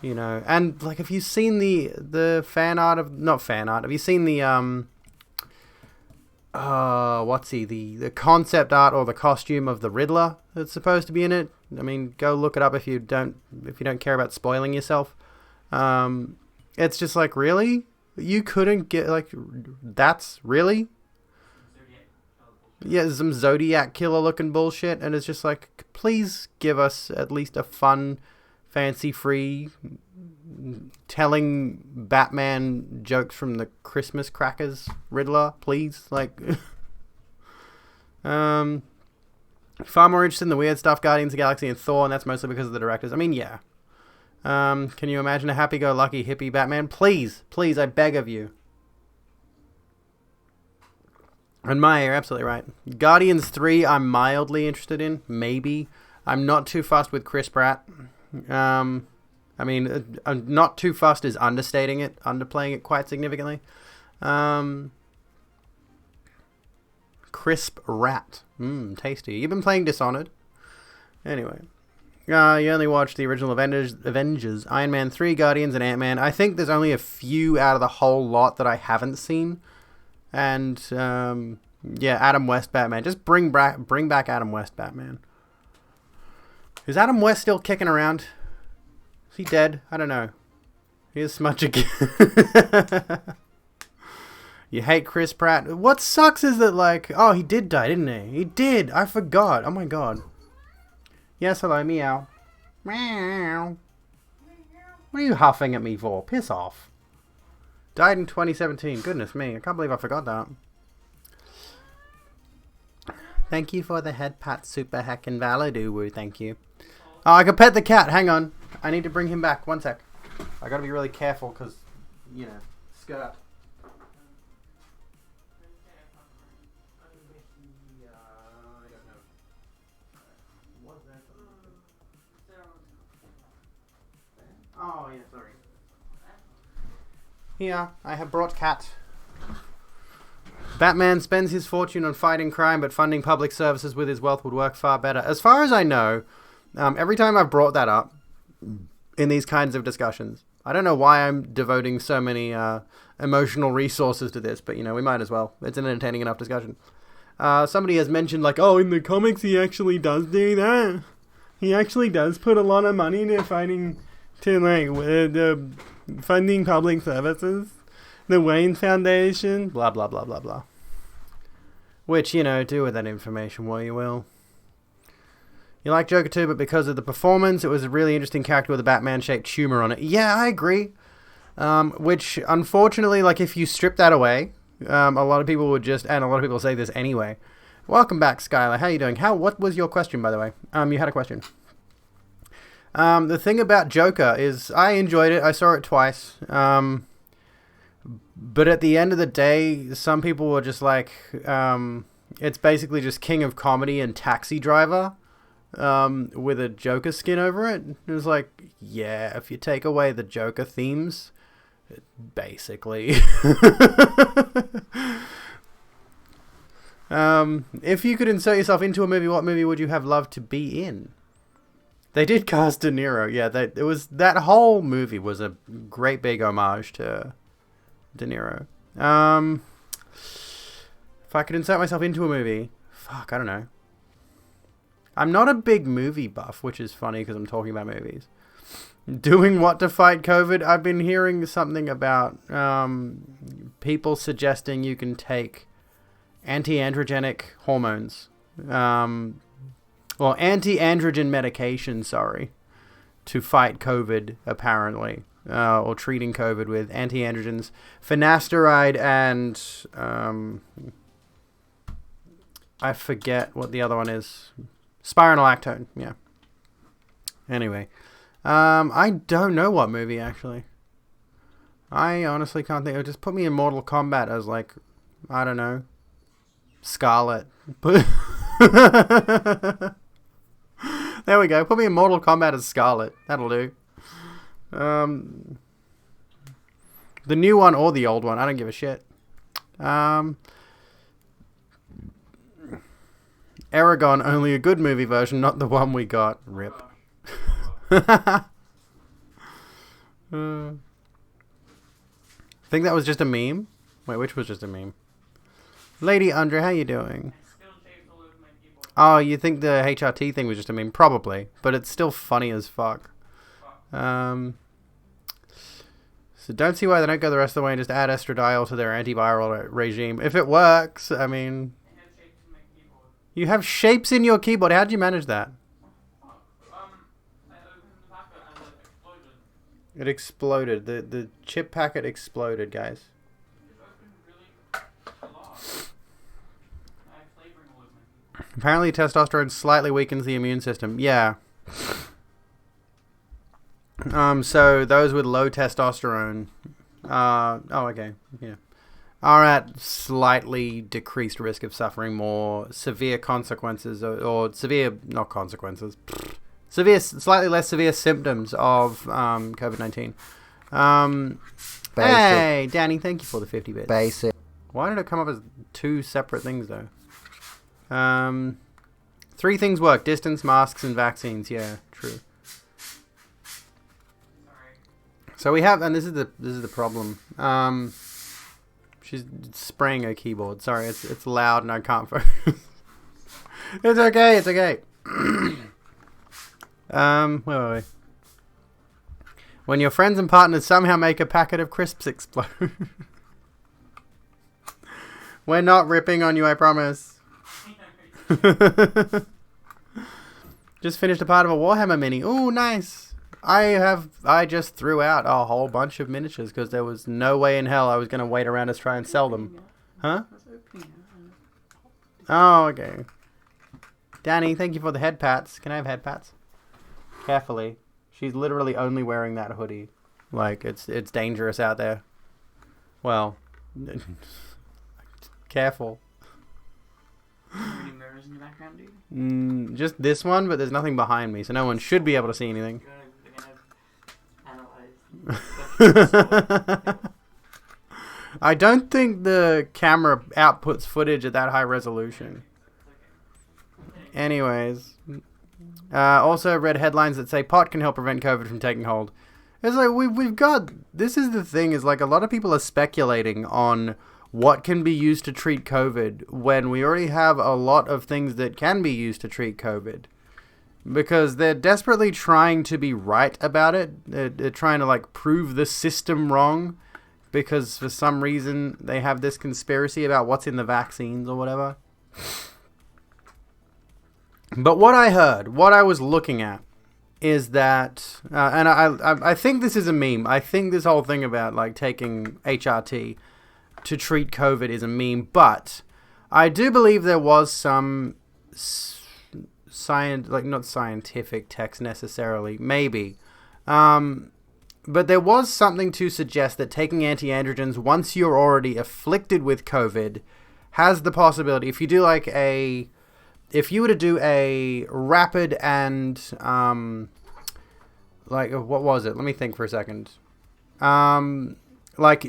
You know, and like, have you seen the fan art of, not fan art? Have you seen the the concept art or the costume of the Riddler that's supposed to be in it? I mean, go look it up if you don't care about spoiling yourself. It's just like, really? You couldn't get, like, that's really? Yeah, some Zodiac killer looking bullshit, and it's just like, please give us at least a fun, fancy free telling Batman jokes from the Christmas crackers Riddler, please. Like, far more interested in the weird stuff, Guardians of the Galaxy and Thor, and that's mostly because of the directors. I mean, yeah. Can you imagine a happy-go-lucky hippie Batman? Please, I beg of you. And Maya, you're absolutely right. Guardians 3, I'm mildly interested in. Maybe. I'm not too fussed with Chris Pratt. I mean, not too fussed is understating it, underplaying it quite significantly. Crisp rat. Tasty. You've been playing Dishonored. Anyway. You only watched the original Avengers, Iron Man 3, Guardians, and Ant-Man. I think there's only a few out of the whole lot that I haven't seen. And, yeah, Adam West Batman. Just bring back Adam West Batman. Is Adam West still kicking around? Is he dead? I don't know. He is smudge again. You hate Chris Pratt. What sucks is that, like, oh, he did die, didn't he? He did. I forgot. Oh, my God. Yes, hello, meow. Meow. What are you huffing at me for? Piss off. Died in 2017. Goodness me. I can't believe I forgot that. Thank you for the head pat, super heckin' validoo. Thank you. Oh, I can pet the cat. Hang on. I need to bring him back. One sec. I gotta be really careful because, you know, skirt. Oh, yeah, sorry. Here, I have brought cat. Batman spends his fortune on fighting crime, but funding public services with his wealth would work far better. As far as I know, every time I've brought that up in these kinds of discussions, I don't know why I'm devoting so many emotional resources to this, but, you know, we might as well. It's an entertaining enough discussion. Somebody has mentioned, like, oh, in the comics he actually does do that. He actually does put a lot of money into fighting... to, like, the funding public services, the Wayne Foundation, blah, blah, blah, blah, blah. Which, you know, do with that information what you will. You like Joker 2, but because of the performance, it was a really interesting character with a Batman-shaped tumor on it. Yeah, I agree. Which, unfortunately, like, if you strip that away, a lot of people would just, and a lot of people say this anyway. Welcome back, Skylar. How you doing? What was your question, by the way? You had a question. The thing about Joker is I enjoyed it. I saw it twice. But at the end of the day, some people were just like, it's basically just King of Comedy and Taxi Driver with a Joker skin over it. It was like, yeah, if you take away the Joker themes, basically. If you could insert yourself into a movie, what movie would you have loved to be in? They did cast De Niro. Yeah, that whole movie was a great big homage to De Niro. If I could insert myself into a movie, fuck, I don't know. I'm not a big movie buff, which is funny because I'm talking about movies. Doing what to fight COVID? I've been hearing something about people suggesting you can take anti-androgenic hormones. Well, anti-androgen medication, to fight COVID, apparently. Or treating COVID with anti-androgens. Finasteride and... I forget what the other one is. Spironolactone, yeah. Anyway. I don't know what movie, actually. I honestly can't think. Just put me in Mortal Kombat as, like, I don't know, Scarlet. There we go. Put me in Mortal Kombat as Scarlet. That'll do. The new one or the old one. I don't give a shit. Aragon, only a good movie version, not the one we got. Rip. I think that was just a meme. Wait, which was just a meme? Lady Andre, how you doing? Oh, you think the HRT thing was just a meme? Probably, but it's still funny as fuck. So don't see why they don't go the rest of the way and just add estradiol to their antiviral regime. If it works, I mean... You have shapes in your keyboard. How'd you manage that? It exploded. The chip packet exploded, guys. Apparently testosterone slightly weakens the immune system. Yeah. So those with low testosterone, oh, okay, yeah, are at slightly decreased risk of suffering more severe consequences or severe, not consequences, severe, slightly less severe symptoms of COVID-19. Hey, Danny, thank you for the 50 bits. Basic. Why did it come up as two separate things though? 3 things work: distance, masks, and vaccines. Yeah, true. So we have, and this is the problem. She's spraying her keyboard. Sorry, it's loud and I can't focus. It's okay. It's okay. Where were we? When your friends and partners somehow make a packet of crisps explode. We're not ripping on you, I promise. Just finished a part of a Warhammer mini. Ooh, nice. I just threw out a whole bunch of miniatures because there was no way in hell I was going to wait around to try and sell them. Huh? Oh, okay. Danny, thank you for the head pats. Can I have head pats? Carefully. She's literally only wearing that hoodie. Like, it's dangerous out there. Well, careful. Any mirrors in the background, dude? Just this one, but there's nothing behind me, so no one should be able to see anything. I don't think the camera outputs footage at that high resolution. Anyways, also read headlines that say pot can help prevent COVID from taking hold. It's like we've got, this is the thing, is like a lot of people are speculating on what can be used to treat COVID when we already have a lot of things that can be used to treat COVID. Because they're desperately trying to be right about it. They're trying to like prove the system wrong because for some reason they have this conspiracy about what's in the vaccines or whatever. But what I heard, what I was looking at, is that, and I think this is a meme. I think this whole thing about like taking HRT to treat COVID is a meme. But I do believe there was some not scientific text necessarily, maybe. But there was something to suggest that taking anti-androgens once you're already afflicted with COVID has the possibility, if you were to do a rapid and, what was it? Let me think for a second.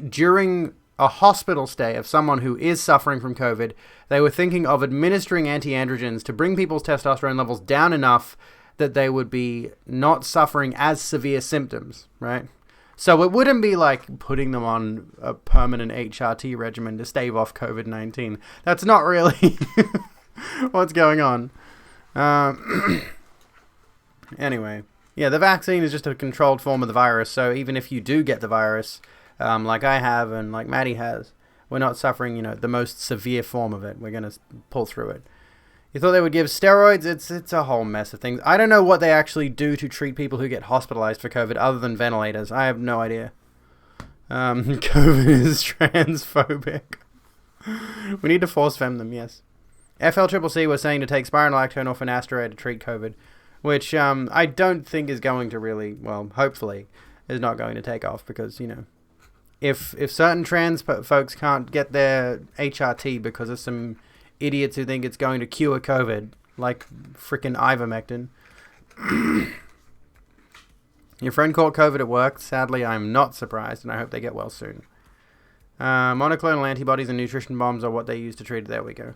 During a hospital stay of someone who is suffering from COVID, they were thinking of administering anti-androgens to bring people's testosterone levels down enough that they would be not suffering as severe symptoms, right? So it wouldn't be like putting them on a permanent HRT regimen to stave off COVID-19. That's not really what's going on. Anyway, yeah, the vaccine is just a controlled form of the virus, so even if you do get the virus, like I have and like Maddie has, we're not suffering, the most severe form of it. We're going to pull through it. You thought they would give steroids? It's a whole mess of things. I don't know what they actually do to treat people who get hospitalized for COVID other than ventilators. I have no idea. COVID is transphobic. We need to force fem them, yes. FLCCC was saying to take spironolactone or finasteride to treat COVID, which I don't think is going to really, well, hopefully, is not going to take off because, if certain trans folks can't get their HRT because of some idiots who think it's going to cure COVID, like frickin' ivermectin. Your friend caught COVID at work. Sadly, I'm not surprised, and I hope they get well soon. Monoclonal antibodies and nutrition bombs are what they use to treat it. There we go.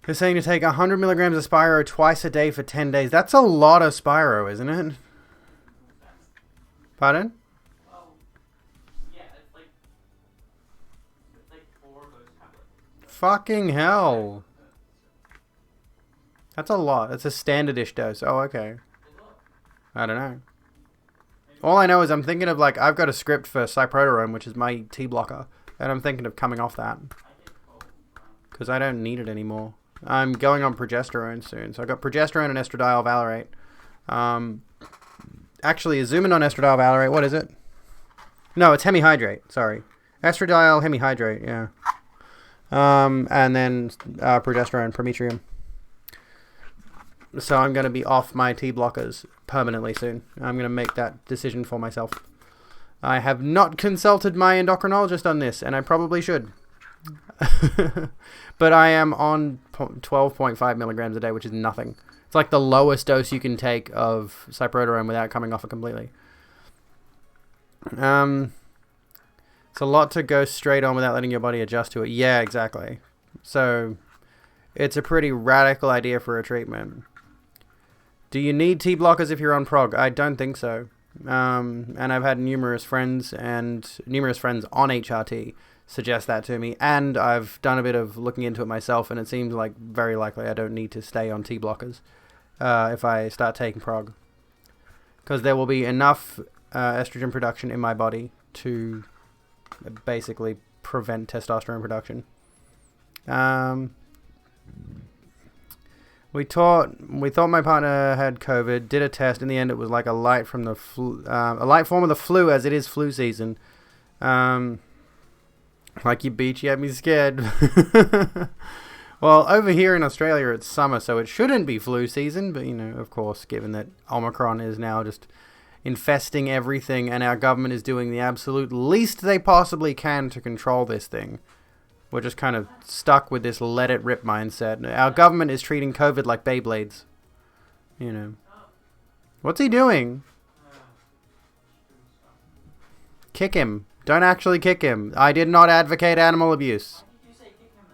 They're saying to take 100 milligrams of Spiro twice a day for 10 days. That's a lot of Spiro, isn't it? Pardon? Well, yeah, it's like 4 of those tablets. Fucking hell. That's a lot. It's a standard-ish dose. Oh, okay. I don't know. All I know is I'm thinking of, like, I've got a script for cyproterone, which is my T blocker, and I'm thinking of coming off that. Because I don't need it anymore. I'm going on progesterone soon. So I got progesterone and estradiol valerate. Actually, zooming on estradiol valerate, what is it? No, it's hemihydrate. Sorry. Estradiol hemihydrate, yeah. And then progesterone, prometrium. So I'm going to be off my T blockers permanently soon. I'm going to make that decision for myself. I have not consulted my endocrinologist on this, and I probably should. But I am on 12.5 milligrams a day, which is nothing. It's like the lowest dose you can take of cyproterone without coming off it completely. It's a lot to go straight on without letting your body adjust to it. Yeah, exactly. So it's a pretty radical idea for a treatment. Do you need T blockers if you're on prog? I don't think so. And I've had numerous friends on HRT suggest that to me, and I've done a bit of looking into it myself, and it seems like very likely I don't need to stay on T blockers if I start taking prog, because there will be enough estrogen production in my body to basically prevent testosterone production. We thought my partner had COVID. Did a test. In the end, it was like a light from the a light form of the flu, as it is flu season. Like you beach, you had me scared. Well, over here in Australia, it's summer, so it shouldn't be flu season. But, you know, of course, given that Omicron is now just infesting everything, and our government is doing the absolute least they possibly can to control this thing, we're just kind of stuck with this let it rip mindset. Our government is treating COVID like Beyblades. You know. What's he doing? Kick him. Don't actually kick him. I did not advocate animal abuse. Why did you say kick him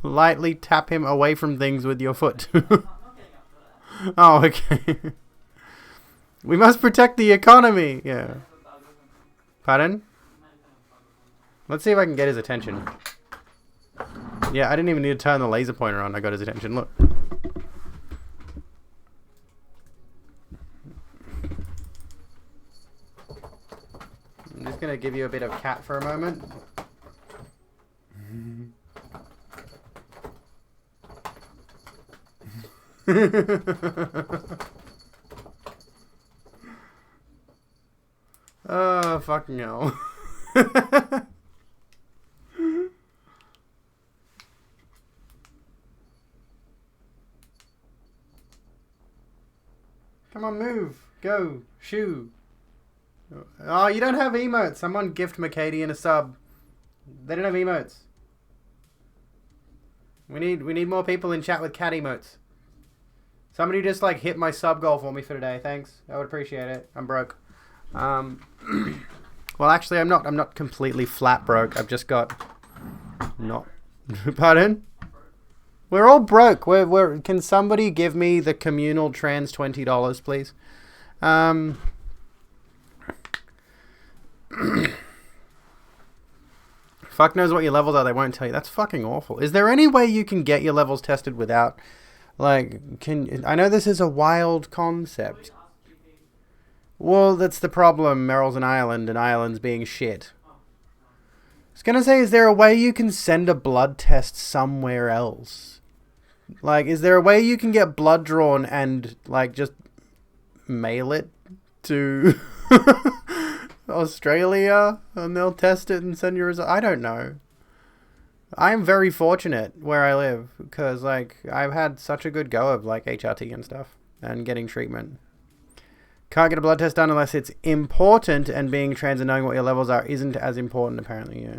then? Lightly tap him away from things with your foot. I'm not getting up for that. Oh, okay. We must protect the economy. Yeah. Pardon? Let's see if I can get his attention. Yeah, I didn't even need to turn the laser pointer on. I got his attention. Look. I'm just going to give you a bit of cat for a moment. Oh, fucking hell. Come on, move. Go. Shoo. Oh, you don't have emotes. Someone gift McCady a sub. They don't have emotes. We need more people in chat with cat emotes. Somebody just like hit my sub goal for me for today. Thanks. I would appreciate it. I'm broke. Well, actually, I'm not completely flat broke. I've just got not. Pardon? We're all broke. Can somebody give me the communal trans $20, please? Fuck knows what your levels are. They won't tell you. That's fucking awful. Is there any way you can get your levels tested without, like, I know this is a wild concept. Well, that's the problem. Meryl's an island, and Ireland's being shit. I was gonna say, is there a way you can send a blood test somewhere else? Like, is there a way you can get blood drawn and, like, just mail it to Australia and they'll test it and send your result? I don't know. I'm very fortunate where I live because, like, I've had such a good go of, like, HRT and stuff and getting treatment. Can't get a blood test done unless it's important, and being trans and knowing what your levels are isn't as important, apparently. Yeah.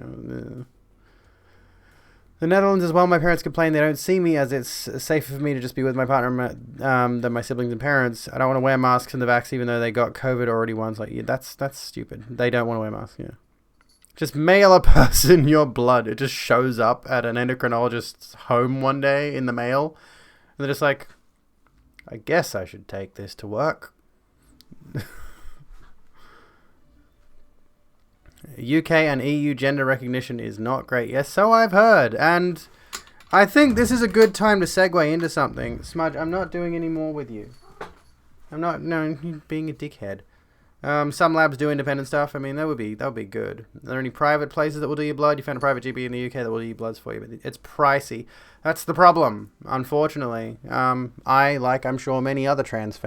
The Netherlands as well, my parents complain they don't see me, as it's safer for me to just be with my partner than my siblings and parents. I don't want to wear masks in the vaccine even though they got COVID already once. Like, yeah, that's stupid. They don't want to wear masks, yeah. Just mail a person your blood. It just shows up at an endocrinologist's home one day in the mail. And they're just like, I guess I should take this to work. UK and EU gender recognition is not great. Yes, so I've heard. And I think this is a good time to segue into something. Smudge, I'm not doing any more with you. I'm not, no, you're being a dickhead. Some labs do independent stuff. I mean, that would be good. Are there any private places that will do your blood? You found a private GP in the UK that will do your bloods for you, but it's pricey. That's the problem, unfortunately. I'm sure many other trans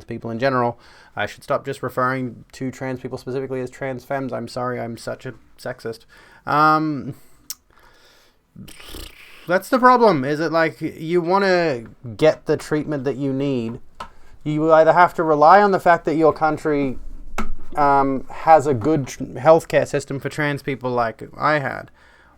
people in general, I should stop just referring to trans people specifically as trans femmes. I'm sorry, I'm such a sexist. That's the problem. Is it like you want to get the treatment that you need? You either have to rely on the fact that your country has a good healthcare system for trans people like I had,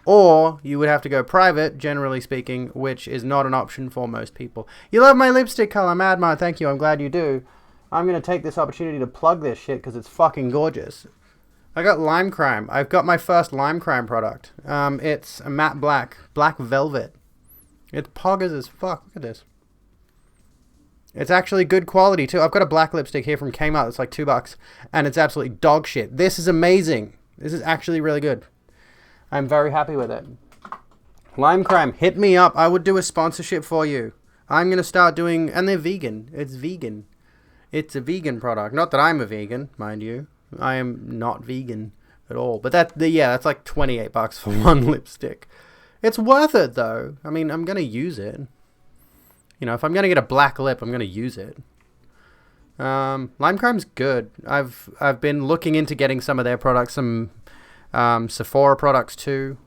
or you would have to go private, generally speaking, which is not an option for most people. You love my lipstick color, Madma. Thank you. I'm glad you do. I'm going to take this opportunity to plug this shit because it's fucking gorgeous. I got Lime Crime. I've got my first Lime Crime product. It's a matte black velvet. It's poggers as fuck. Look at this. It's actually good quality too. I've got a black lipstick here from Kmart that's like $2, and it's absolutely dog shit. This is amazing. This is actually really good. I'm very happy with it. Lime Crime, hit me up. I would do a sponsorship for you. I'm going to start doing, and they're vegan. It's vegan. It's a vegan product. Not that I'm a vegan, mind you. I am not vegan at all. But that's like $28 for one lipstick. It's worth it though. I mean, I'm going to use it. You know, if I'm going to get a black lip, I'm going to use it. Lime Crime's good. I've been looking into getting some of their products, some Sephora products too.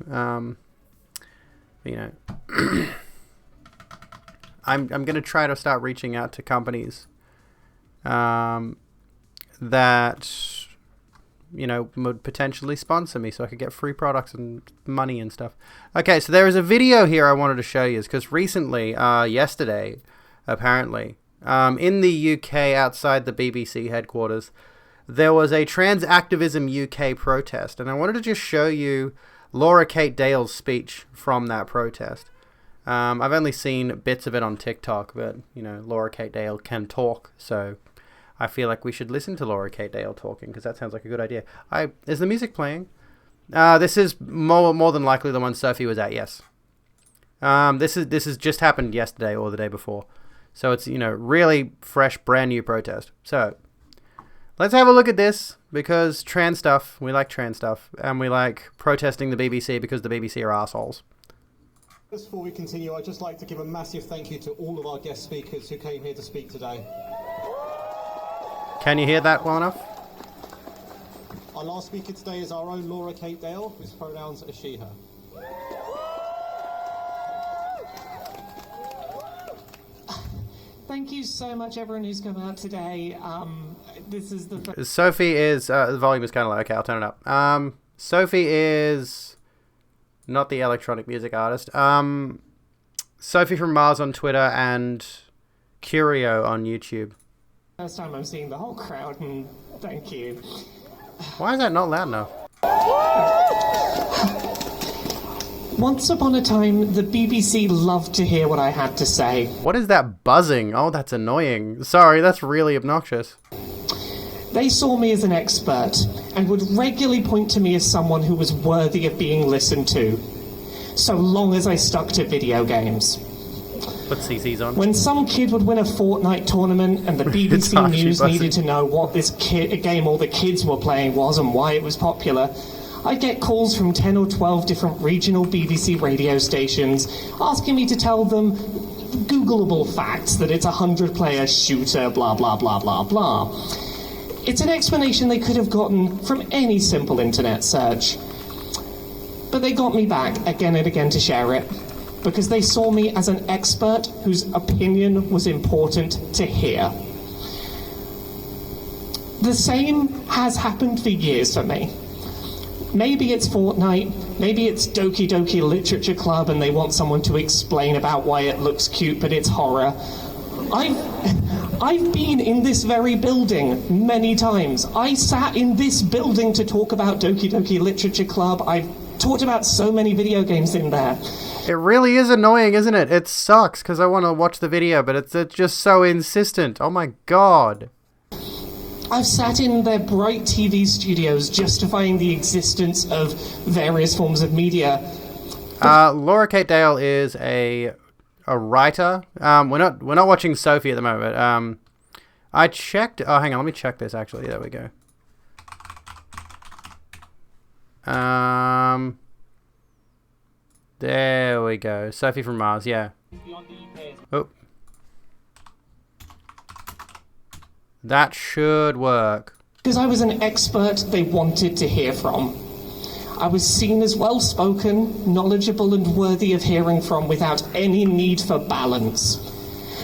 You know, I'm going to try to start reaching out to companies that, you know, would potentially sponsor me so I could get free products and money and stuff. Okay, so there is a video here I wanted to show you because recently, yesterday, apparently, in the UK outside the BBC headquarters, there was a Trans Activism UK protest, and I wanted to just show you Laura Kate Dale's speech from that protest. I've only seen bits of it on TikTok, but, you know, Laura Kate Dale can talk, so I feel like we should listen to Laura Kate Dale talking because that sounds like a good idea. Is the music playing? This is more than likely the one Sophie was at. Yes. This has just happened yesterday or the day before, so it's, you know, really fresh, brand new protest. So let's have a look at this because trans stuff. We like trans stuff, and we like protesting the BBC because the BBC are assholes. Just before we continue, I'd just like to give a massive thank you to all of our guest speakers who came here to speak today. Can you hear that well enough? Our last speaker today is our own Laura Kate Dale, whose pronouns are she, her. Thank you so much, everyone who's come out today. This is the... Sophie is... the volume is kind of low. Okay, I'll turn it up. Sophie is not the electronic music artist. Sophie from Mars on Twitter and Curio on YouTube. First time I'm seeing the whole crowd, and thank you. Why is that not loud enough? Once upon a time, the BBC loved to hear what I had to say. What is that buzzing? Oh, that's annoying. Sorry, that's really obnoxious. They saw me as an expert, and would regularly point to me as someone who was worthy of being listened to, so long as I stuck to video games. Put CC's on. When some kid would win a Fortnite tournament and the BBC News needed to know what this game all the kids were playing was and why it was popular, I'd get calls from 10 or 12 different regional BBC radio stations asking me to tell them Googleable facts that it's a 100-player shooter, blah, blah, blah, blah, blah. It's an explanation they could have gotten from any simple internet search. But they got me back again and again to share it, because they saw me as an expert whose opinion was important to hear. The same has happened for years for me. Maybe it's Fortnite, maybe it's Doki Doki Literature Club and they want someone to explain about why it looks cute but it's horror. I've been in this very building many times. I sat in this building to talk about Doki Doki Literature Club. I've talked about so many video games in there. It really is annoying, isn't it? It sucks because I want to watch the video, but it's just so insistent. Oh my god. I've sat in their bright TV studios justifying the existence of various forms of media. Laura Kate Dale is a writer. We're not watching Sophie at the moment. I checked. Oh, hang on. Let me check this. Actually, there we go. There we go. Sophie from Mars. Yeah. Oh. That should work. Because I was an expert they wanted to hear from. I was seen as well-spoken, knowledgeable and worthy of hearing from without any need for balance.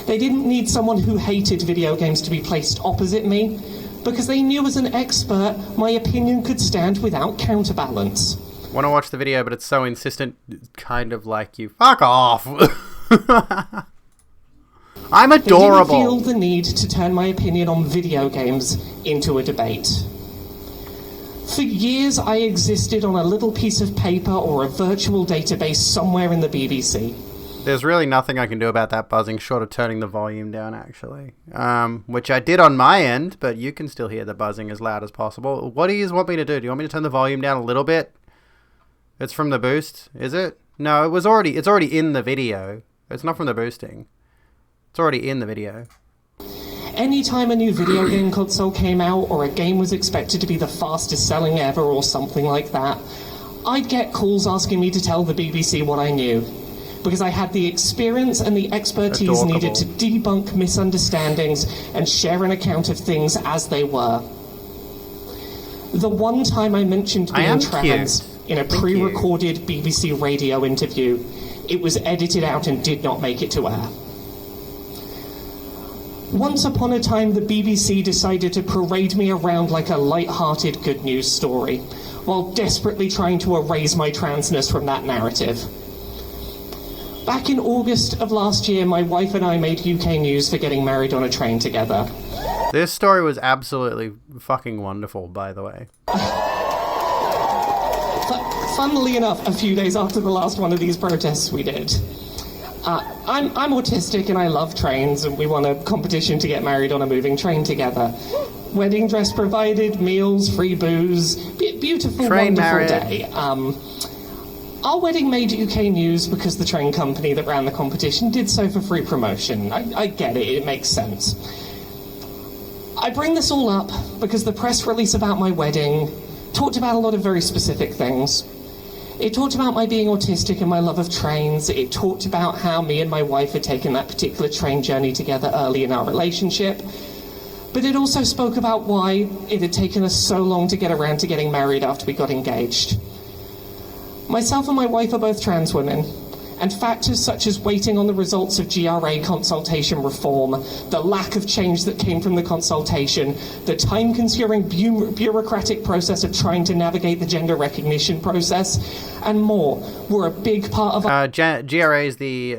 They didn't need someone who hated video games to be placed opposite me, because they knew as an expert my opinion could stand without counterbalance. Want to watch the video, but it's so insistent, kind of like you. Fuck off! I'm adorable! They didn't feel the need to turn my opinion on video games into a debate. For years, I existed on a little piece of paper or a virtual database somewhere in the BBC. There's really nothing I can do about that buzzing short of turning the volume down, actually. Which I did on my end, but you can still hear the buzzing as loud as possible. What do you want me to do? Do you want me to turn the volume down a little bit? It's from the boost, is it? No, it's already in the video. It's not from the boosting. It's already in the video. Anytime a new video game console came out or a game was expected to be the fastest selling ever or something like that, I'd get calls asking me to tell the BBC what I knew. Because I had the experience and the expertise needed to debunk misunderstandings and share an account of things as they were. The one time I mentioned being trans in a pre-recorded BBC radio interview, it was edited out and did not make it to air. Once upon a time, the BBC decided to parade me around like a light-hearted good news story, while desperately trying to erase my transness from that narrative. Back in August of last year, my wife and I made UK news for getting married on a train together. This story was absolutely fucking wonderful, by the way. Funnily enough, a few days after the last one of these protests we did, I'm autistic and I love trains, and we won a competition to get married on a moving train together. Wedding dress provided, meals, free booze, beautiful, train wonderful married. Day. Our wedding made UK news because the train company that ran the competition did so for free promotion. I get it, it makes sense. I bring this all up because the press release about my wedding talked about a lot of very specific things. It talked about my being autistic and my love of trains. It talked about how me and my wife had taken that particular train journey together early in our relationship. But it also spoke about why it had taken us so long to get around to getting married after we got engaged. Myself and my wife are both trans women, and factors such as waiting on the results of GRA consultation reform, the lack of change that came from the consultation, the time-consuming bureaucratic process of trying to navigate the gender recognition process, and more, were a big part of our... GRA is the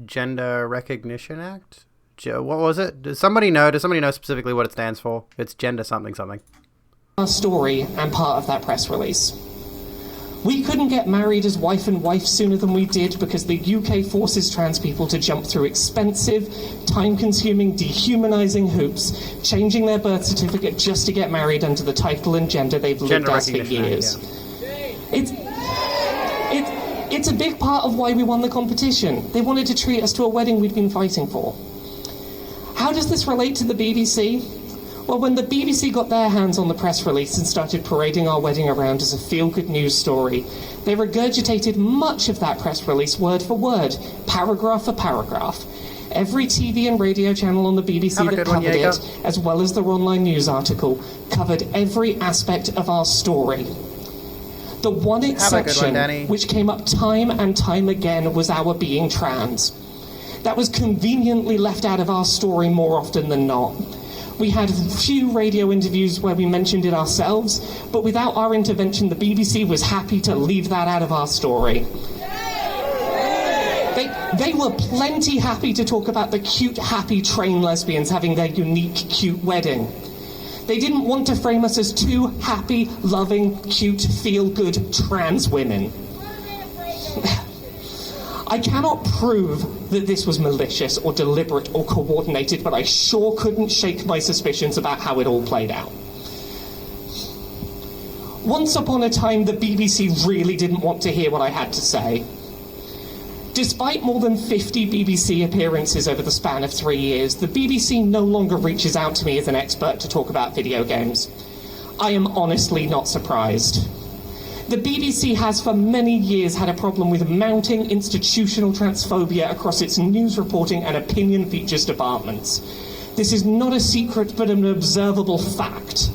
Gender Recognition Act? What was it? Does somebody know specifically what it stands for? It's gender something something. Our story and part of that press release. We couldn't get married as wife and wife sooner than we did because the UK forces trans people to jump through expensive, time-consuming, dehumanising hoops, changing their birth certificate just to get married under the title and gender they've lived as for years. It's a big part of why we won the competition. They wanted to treat us to a wedding we'd been fighting for. How does this relate to the BBC? Well, when the BBC got their hands on the press release and started parading our wedding around as a feel-good news story, they regurgitated much of that press release word for word, paragraph for paragraph. Every TV and radio channel on the BBC that covered it, as well as their online news article, covered every aspect of our story. The one exception, which came up time and time again, was our being trans. That was conveniently left out of our story more often than not. We had a few radio interviews where we mentioned it ourselves, but without our intervention, the BBC was happy to leave that out of our story. They were plenty happy to talk about the cute, happy train lesbians having their unique, cute wedding. They didn't want to frame us as two happy, loving, cute, feel-good trans women. I cannot prove that this was malicious or deliberate or coordinated, but I sure couldn't shake my suspicions about how it all played out. Once upon a time, the BBC really didn't want to hear what I had to say. Despite more than 50 BBC appearances over the span of 3 years, the BBC no longer reaches out to me as an expert to talk about video games. I am honestly not surprised. The BBC has for many years had a problem with mounting institutional transphobia across its news reporting and opinion features departments. This is not a secret but an observable fact.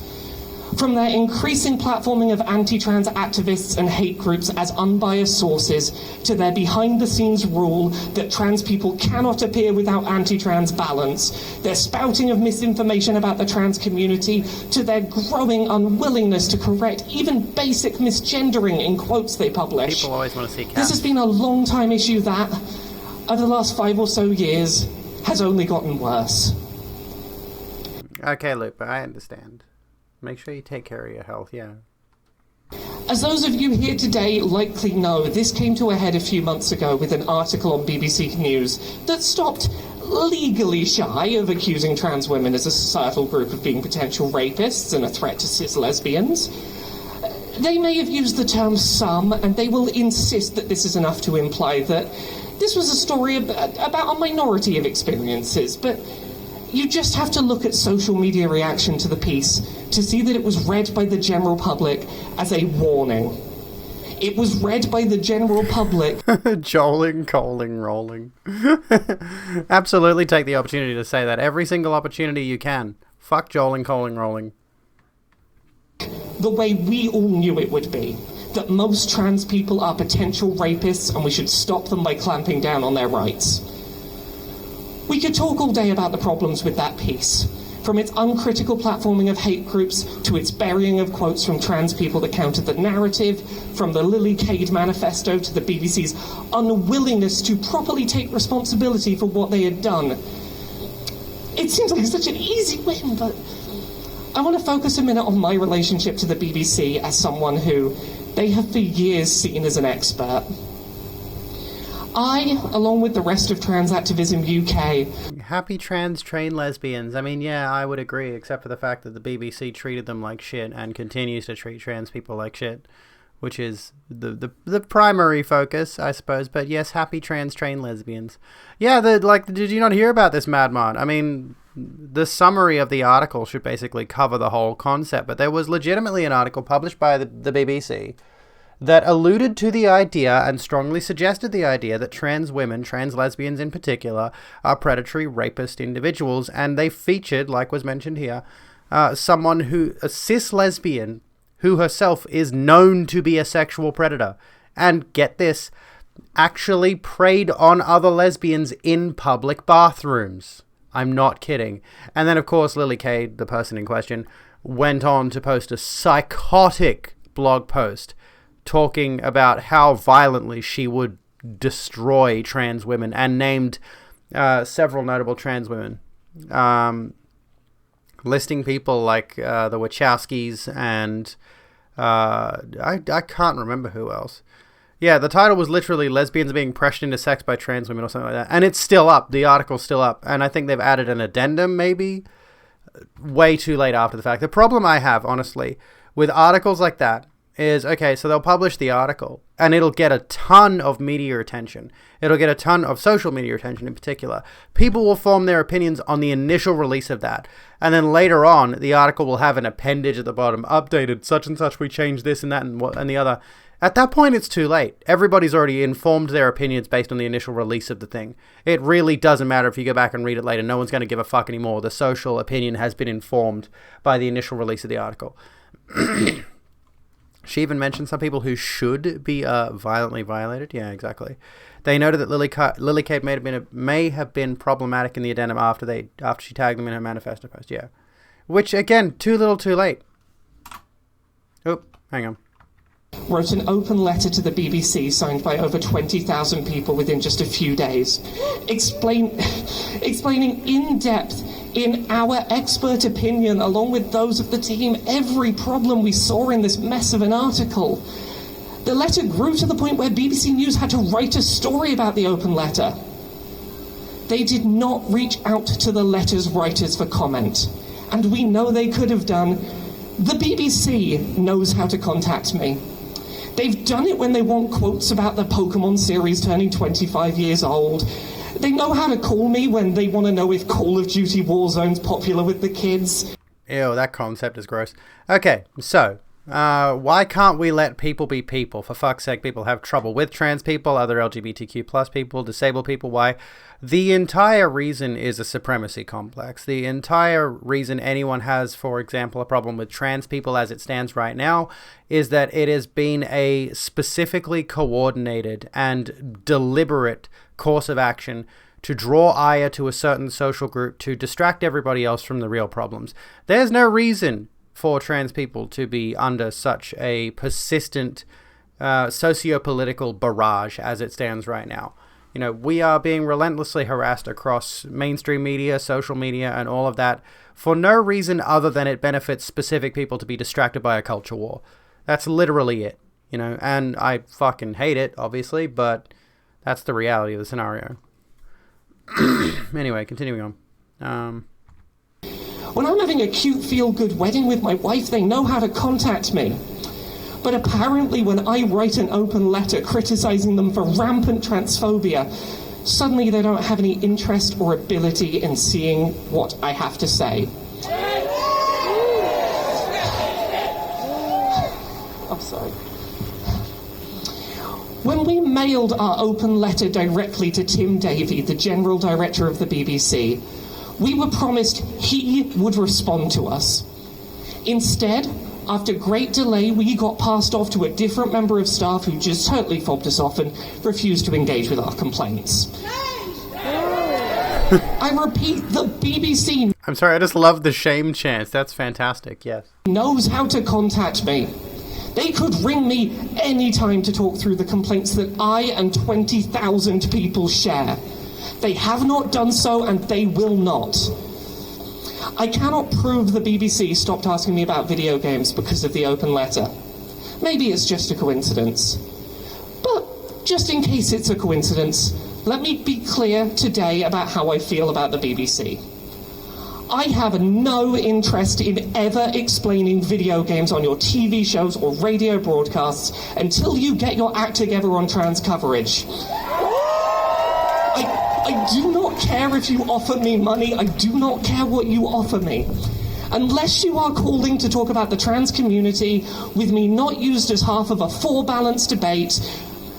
From their increasing platforming of anti-trans activists and hate groups as unbiased sources, to their behind-the-scenes rule that trans people cannot appear without anti-trans balance, their spouting of misinformation about the trans community, to their growing unwillingness to correct even basic misgendering in quotes they publish. People always want to see cats. This has been a long-time issue that, over the last 5 or so years, has only gotten worse. Okay, Luke, but I understand. Make sure you take care of your health, yeah. As those of you here today likely know, this came to a head a few months ago with an article on BBC News that stopped legally shy of accusing trans women as a societal group of being potential rapists and a threat to cis lesbians. They may have used the term some, and they will insist that this is enough to imply that this was a story about a minority of experiences, but you just have to look at social media reaction to the piece to see that it was read by the general public as a warning. It was read by the general public. Joling, calling, rolling. Absolutely take the opportunity to say that every single opportunity you can. Fuck joling, calling, rolling. The way we all knew it would be. That most trans people are potential rapists and we should stop them by clamping down on their rights. We could talk all day about the problems with that piece, from its uncritical platforming of hate groups to its burying of quotes from trans people that countered the narrative, from the Lily Cade manifesto to the BBC's unwillingness to properly take responsibility for what they had done. It seems like such an easy win, but I want to focus a minute on my relationship to the BBC as someone who they have for years seen as an expert. I, along with the rest of trans activism UK... Happy trans train lesbians. I mean, yeah, I would agree, except for the fact that the BBC treated them like shit and continues to treat trans people like shit, which is the primary focus, I suppose. But yes, happy trans train lesbians. Yeah, did you not hear about this, Madmon? I mean, the summary of the article should basically cover the whole concept, but there was legitimately an article published by the BBC that alluded to the idea and strongly suggested the idea that trans women, trans lesbians in particular, are predatory rapist individuals. And they featured, like was mentioned here, a cis lesbian who herself is known to be a sexual predator. And get this, actually preyed on other lesbians in public bathrooms. I'm not kidding. And then, of course, Lily Cade, the person in question, went on to post a psychotic blog post talking about how violently she would destroy trans women and named several notable trans women, listing people like the Wachowskis and I can't remember who else. Yeah, the title was literally Lesbians Being Pressured into Sex by Trans Women or something like that. And it's still up. The article's still up. And I think they've added an addendum maybe way too late after the fact. The problem I have, honestly, with articles like that is, okay, so they'll publish the article and it'll get a ton of media attention. It'll get a ton of social media attention in particular. People will form their opinions on the initial release of that. And then later on, the article will have an appendage at the bottom, updated, such and such, we changed this and that and the other. At that point, it's too late. Everybody's already informed their opinions based on the initial release of the thing. It really doesn't matter if you go back and read it later. No one's going to give a fuck anymore. The social opinion has been informed by the initial release of the article. She even mentioned some people who should be violently violated. Yeah, exactly. They noted that Lily Cade may have been problematic in the addendum after she tagged them in her manifesto post. Yeah, which again, too little, too late. Oh, hang on. Wrote an open letter to the BBC signed by over 20,000 people within just a few days, explaining in depth, in our expert opinion, along with those of the team, every problem we saw in this mess of an article. The letter grew to the point where BBC News had to write a story about the open letter. They did not reach out to the letter's writers for comment, and we know they could have done. The BBC knows how to contact me. They've done it when they want quotes about the Pokemon series turning 25 years old. They know how to call me when they want to know if Call of Duty Warzone's popular with the kids. Ew, that concept is gross. Okay, so, why can't we let people be people? For fuck's sake, people have trouble with trans people, other LGBTQ plus people, disabled people. Why? The entire reason is a supremacy complex. The entire reason anyone has, for example, a problem with trans people as it stands right now is that it has been a specifically coordinated and deliberate course of action to draw ire to a certain social group to distract everybody else from the real problems. There's no reason for trans people to be under such a persistent socio-political barrage as it stands right now. You know, we are being relentlessly harassed across mainstream media, social media, and all of that for no reason other than it benefits specific people to be distracted by a culture war. That's literally it, you know, and I fucking hate it, obviously, but that's the reality of the scenario. Anyway, continuing on. When I'm having a cute feel-good wedding with my wife, they know how to contact me. But apparently when I write an open letter criticizing them for rampant transphobia, suddenly they don't have any interest or ability in seeing what I have to say. I'm sorry. When we mailed our open letter directly to Tim Davie, the General Director of the BBC, we were promised he would respond to us. Instead, after great delay, we got passed off to a different member of staff who just totally fobbed us off and refused to engage with our complaints. I repeat, the BBC... I'm sorry, I just love the shame chants. That's fantastic, yes. ...knows how to contact me. They could ring me any time to talk through the complaints that I and 20,000 people share. They have not done so, and they will not. I cannot prove the BBC stopped asking me about video games because of the open letter. Maybe it's just a coincidence. But just in case it's a coincidence, let me be clear today about how I feel about the BBC. I have no interest in ever explaining video games on your TV shows or radio broadcasts until you get your act together on trans coverage. I do not care if you offer me money. I do not care what you offer me. Unless you are calling to talk about the trans community with me not used as half of a four-balance debate,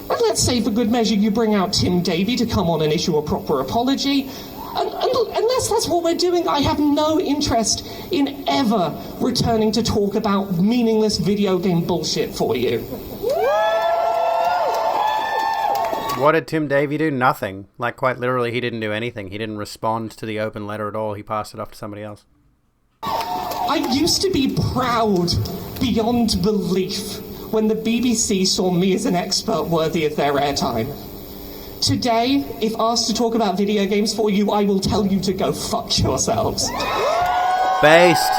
and let's say for good measure you bring out Tim Davie to come on and issue a proper apology, unless that's what we're doing, I have no interest in ever returning to talk about meaningless video game bullshit for you. What did Tim Davie do? Nothing. Like, quite literally, he didn't do anything. He didn't respond to the open letter at all. He passed it off to somebody else. I used to be proud beyond belief when the BBC saw me as an expert worthy of their airtime. Today, if asked to talk about video games for you, I will tell you to go fuck yourselves. Based.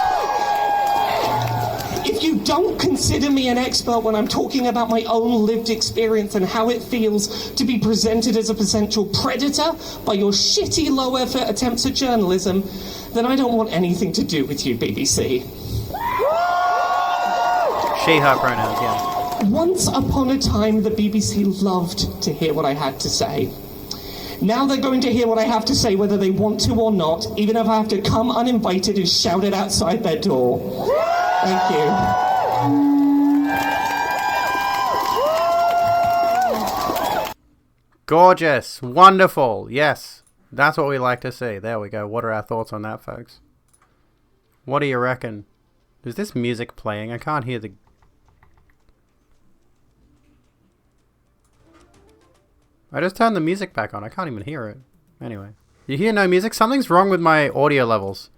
If you don't consider me an expert when I'm talking about my own lived experience and how it feels to be presented as a potential predator by your shitty low-effort attempts at journalism, then I don't want anything to do with you, BBC. She, her pronouns, yeah. Once upon a time, the BBC loved to hear what I had to say. Now they're going to hear what I have to say whether they want to or not, even if I have to come uninvited and shout it outside their door. Thank you. Gorgeous. Wonderful. Yes. That's what we like to see. There we go. What are our thoughts on that, folks? What do you reckon? Is this music playing? I can't hear the... I just turned the music back on. I can't even hear it. Anyway. You hear no music? Something's wrong with my audio levels.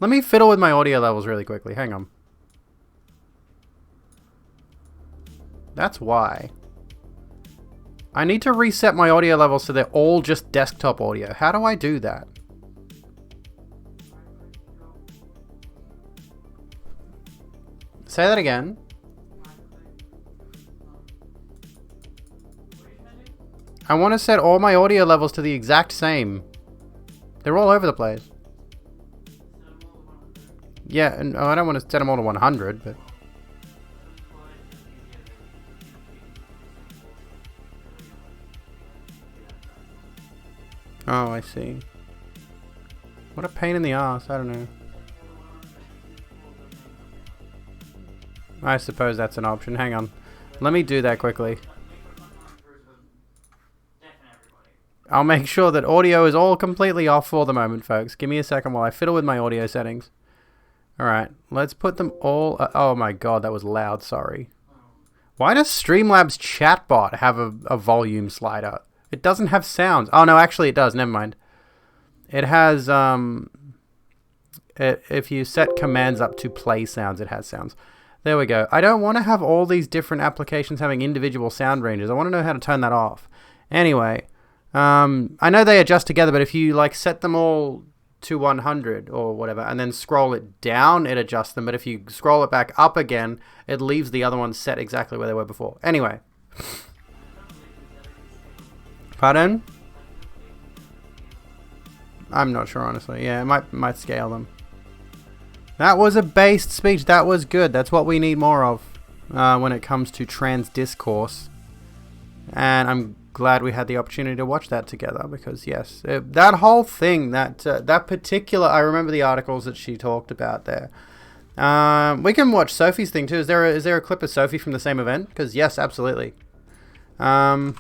Let me fiddle with my audio levels really quickly. Hang on. That's why. I need to reset my audio levels so they're all just desktop audio. How do I do that? Say that again. I want to set all my audio levels to the exact same. They're all over the place. Yeah, and I don't want to set them all to 100, but... Oh, I see. What a pain in the ass, I don't know. I suppose that's an option. Hang on. Let me do that quickly. I'll make sure that audio is all completely off for the moment, folks. Give me a second while I fiddle with my audio settings. Alright, let's put them all... oh my god, that was loud, sorry. Why does Streamlabs chatbot have a volume slider? It doesn't have sounds. Oh no, actually it does, never mind. It has, if you set commands up to play sounds, it has sounds. There we go. I don't want to have all these different applications having individual sound ranges. I want to know how to turn that off. Anyway, I know they adjust together, but if you like set them all to 100 or whatever and then scroll it down, it adjusts them. But if you scroll it back up again, it leaves the other ones set exactly where they were before. Anyway. Pardon? I'm not sure, honestly. Yeah, it might scale them. That was a based speech. That was good. That's what we need more of when it comes to trans discourse. And I'm glad we had the opportunity to watch that together because, yes, that whole thing, that particular... I remember the articles that she talked about there. We can watch Sophie's thing too. Is there a clip of Sophie from the same event? Because, yes, absolutely. Hang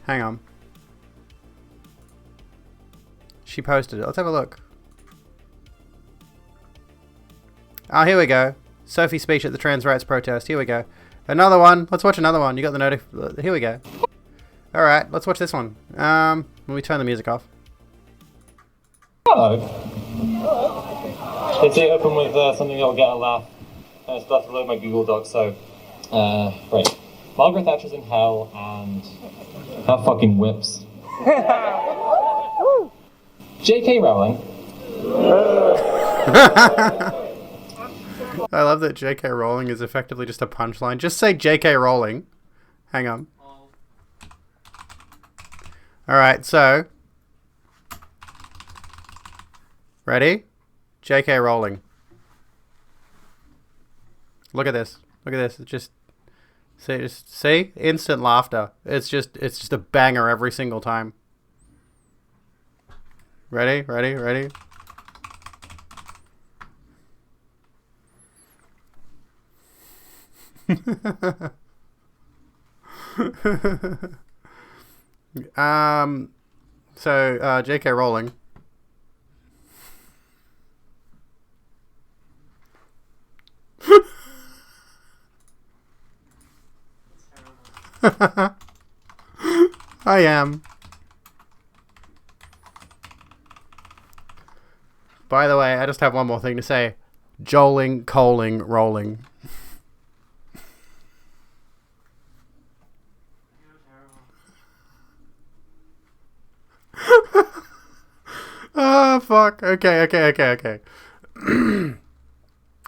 on. She posted it. Let's have a look. Oh, here we go. Sophie's speech at the trans rights protest. Here we go. Another one. Let's watch another one. You got the notif... Here we go. Alright, let's watch this one. Let me turn the music off. Hello. Let's open with something that'll get a laugh. I still have to load my Google Docs, so... right. Margaret Thatcher's in hell, and... that fucking whips. J.K. Rowling. I love that J.K. Rowling is effectively just a punchline. Just say J.K. Rowling. Hang on. Alright, so... ready? J.K. Rowling. Look at this. Look at this. It's just... see? Instant laughter. It's just a banger every single time. Ready? Ready? Ready? So, J.K. Rowling. I am. By the way, I just have one more thing to say. Joling, coaling, rolling. Oh, fuck. Okay.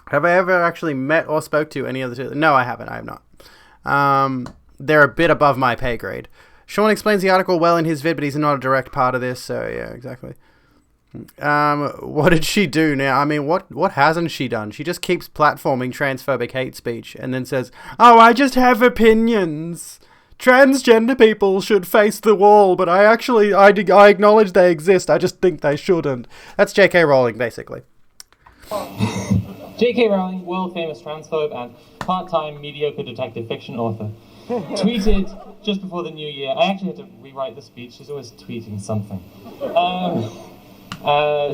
Have I ever actually met or spoke to any of the two? No, I haven't. I have not. They're a bit above my pay grade. Sean explains the article well in his vid, but he's not a direct part of this, so yeah, exactly. What did she do now? I mean, what hasn't she done? She just keeps platforming transphobic hate speech and then says, oh, I just have opinions. Transgender people should face the wall, but I acknowledge they exist. I just think they shouldn't. That's J.K. Rowling, basically. J.K. Rowling, world-famous transphobe and part-time mediocre detective fiction author, tweeted just before the new year. I actually had to rewrite the speech. She's always tweeting something.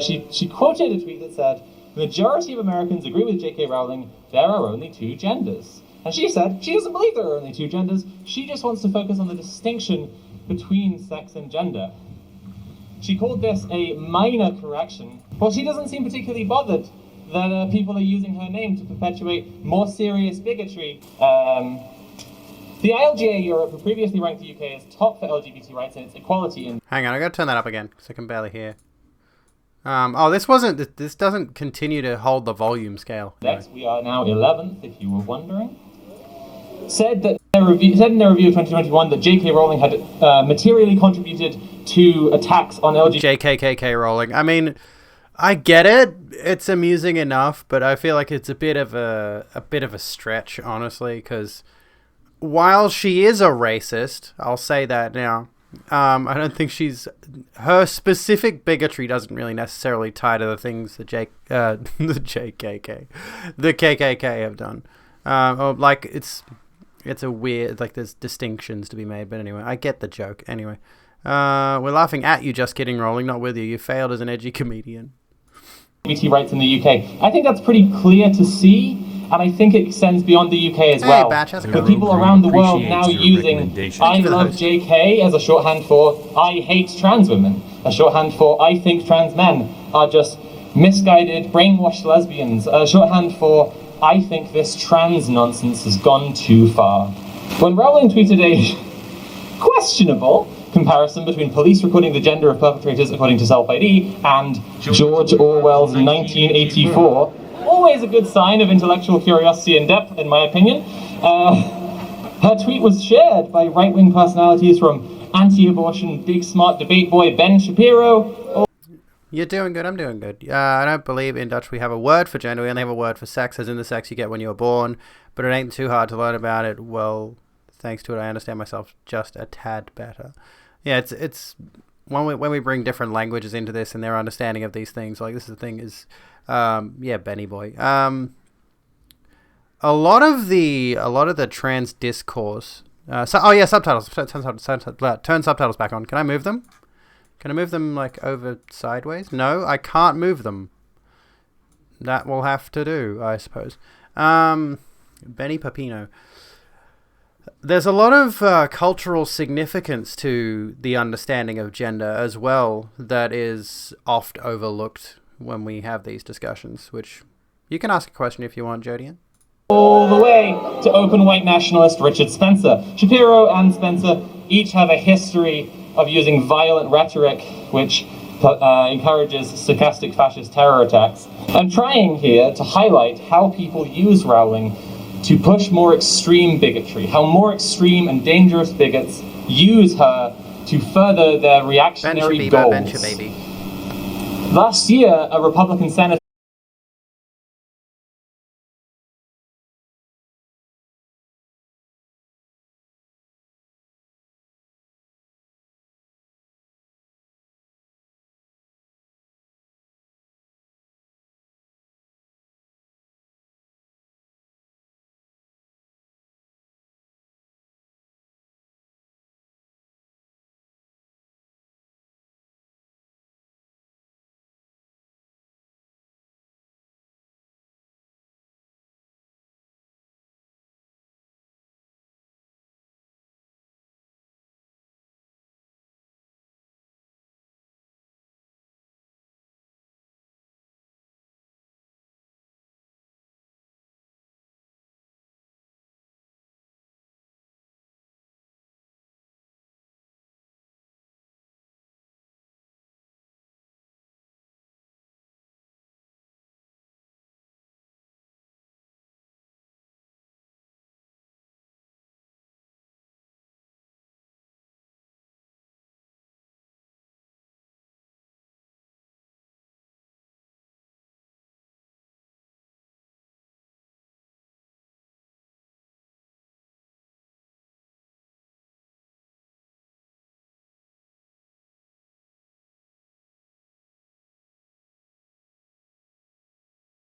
She quoted a tweet that said, the majority of Americans agree with J.K. Rowling, there are only two genders. And she said she doesn't believe there are only two genders, she just wants to focus on the distinction between sex and gender. She called this a minor correction. Well, she doesn't seem particularly bothered that people are using her name to perpetuate more serious bigotry. The ILGA Europe, who previously ranked the UK as top for LGBT rights and its equality in... Hang on, I gotta turn that up again, because I can barely hear. This doesn't continue to hold the volume scale. Next, we are now 11th, if you were wondering. said in their review of 2021 that J.K. Rowling had materially contributed to attacks on LGBT. JKKK Rowling. I mean, I get it. It's amusing enough, but I feel like it's a bit of a stretch, honestly, because while she is a racist, I'll say that now. I don't think her specific bigotry doesn't really necessarily tie to the things that the KKK have done. Like it's a weird, like there's distinctions to be made, but anyway, I get the joke. Anyway, we're laughing at you, just kidding, Rowling, not with you. You failed as an edgy comedian. LGBT rights in the UK. I think that's pretty clear to see. And I think it extends beyond the UK as well. With people around the world now using I love JK as a shorthand for I hate trans women, a shorthand for I think trans men are just misguided, brainwashed lesbians, a shorthand for I think this trans nonsense has gone too far. When Rowling tweeted a questionable comparison between police recording the gender of perpetrators according to self-ID and George Orwell's 1984, always a good sign of intellectual curiosity and depth, in my opinion. Her tweet was shared by right-wing personalities from anti-abortion, big smart debate boy Ben Shapiro. You're doing good, I'm doing good. I don't believe in Dutch we have a word for gender, we only have a word for sex, as in the sex you get when you were born, but it ain't too hard to learn about it. Well, thanks to it, I understand myself just a tad better. Yeah, it's when we bring different languages into this and their understanding of these things, like this is the thing is... yeah, Benny boy. A lot of the trans discourse. Subtitles. Turn subtitles back on. Can I move them? Can I move them like over sideways? No, I can't move them. That will have to do, I suppose. Benny Papino. There's a lot of cultural significance to the understanding of gender as well that is oft overlooked when we have these discussions, which you can ask a question if you want, Jodian. All the way to open white nationalist Richard Spencer. Shapiro and Spencer each have a history of using violent rhetoric which encourages stochastic fascist terror attacks. I'm trying here to highlight how people use Rowling to push more extreme bigotry, how more extreme and dangerous bigots use her to further their reactionary goals. Baby. Last year, a Republican senator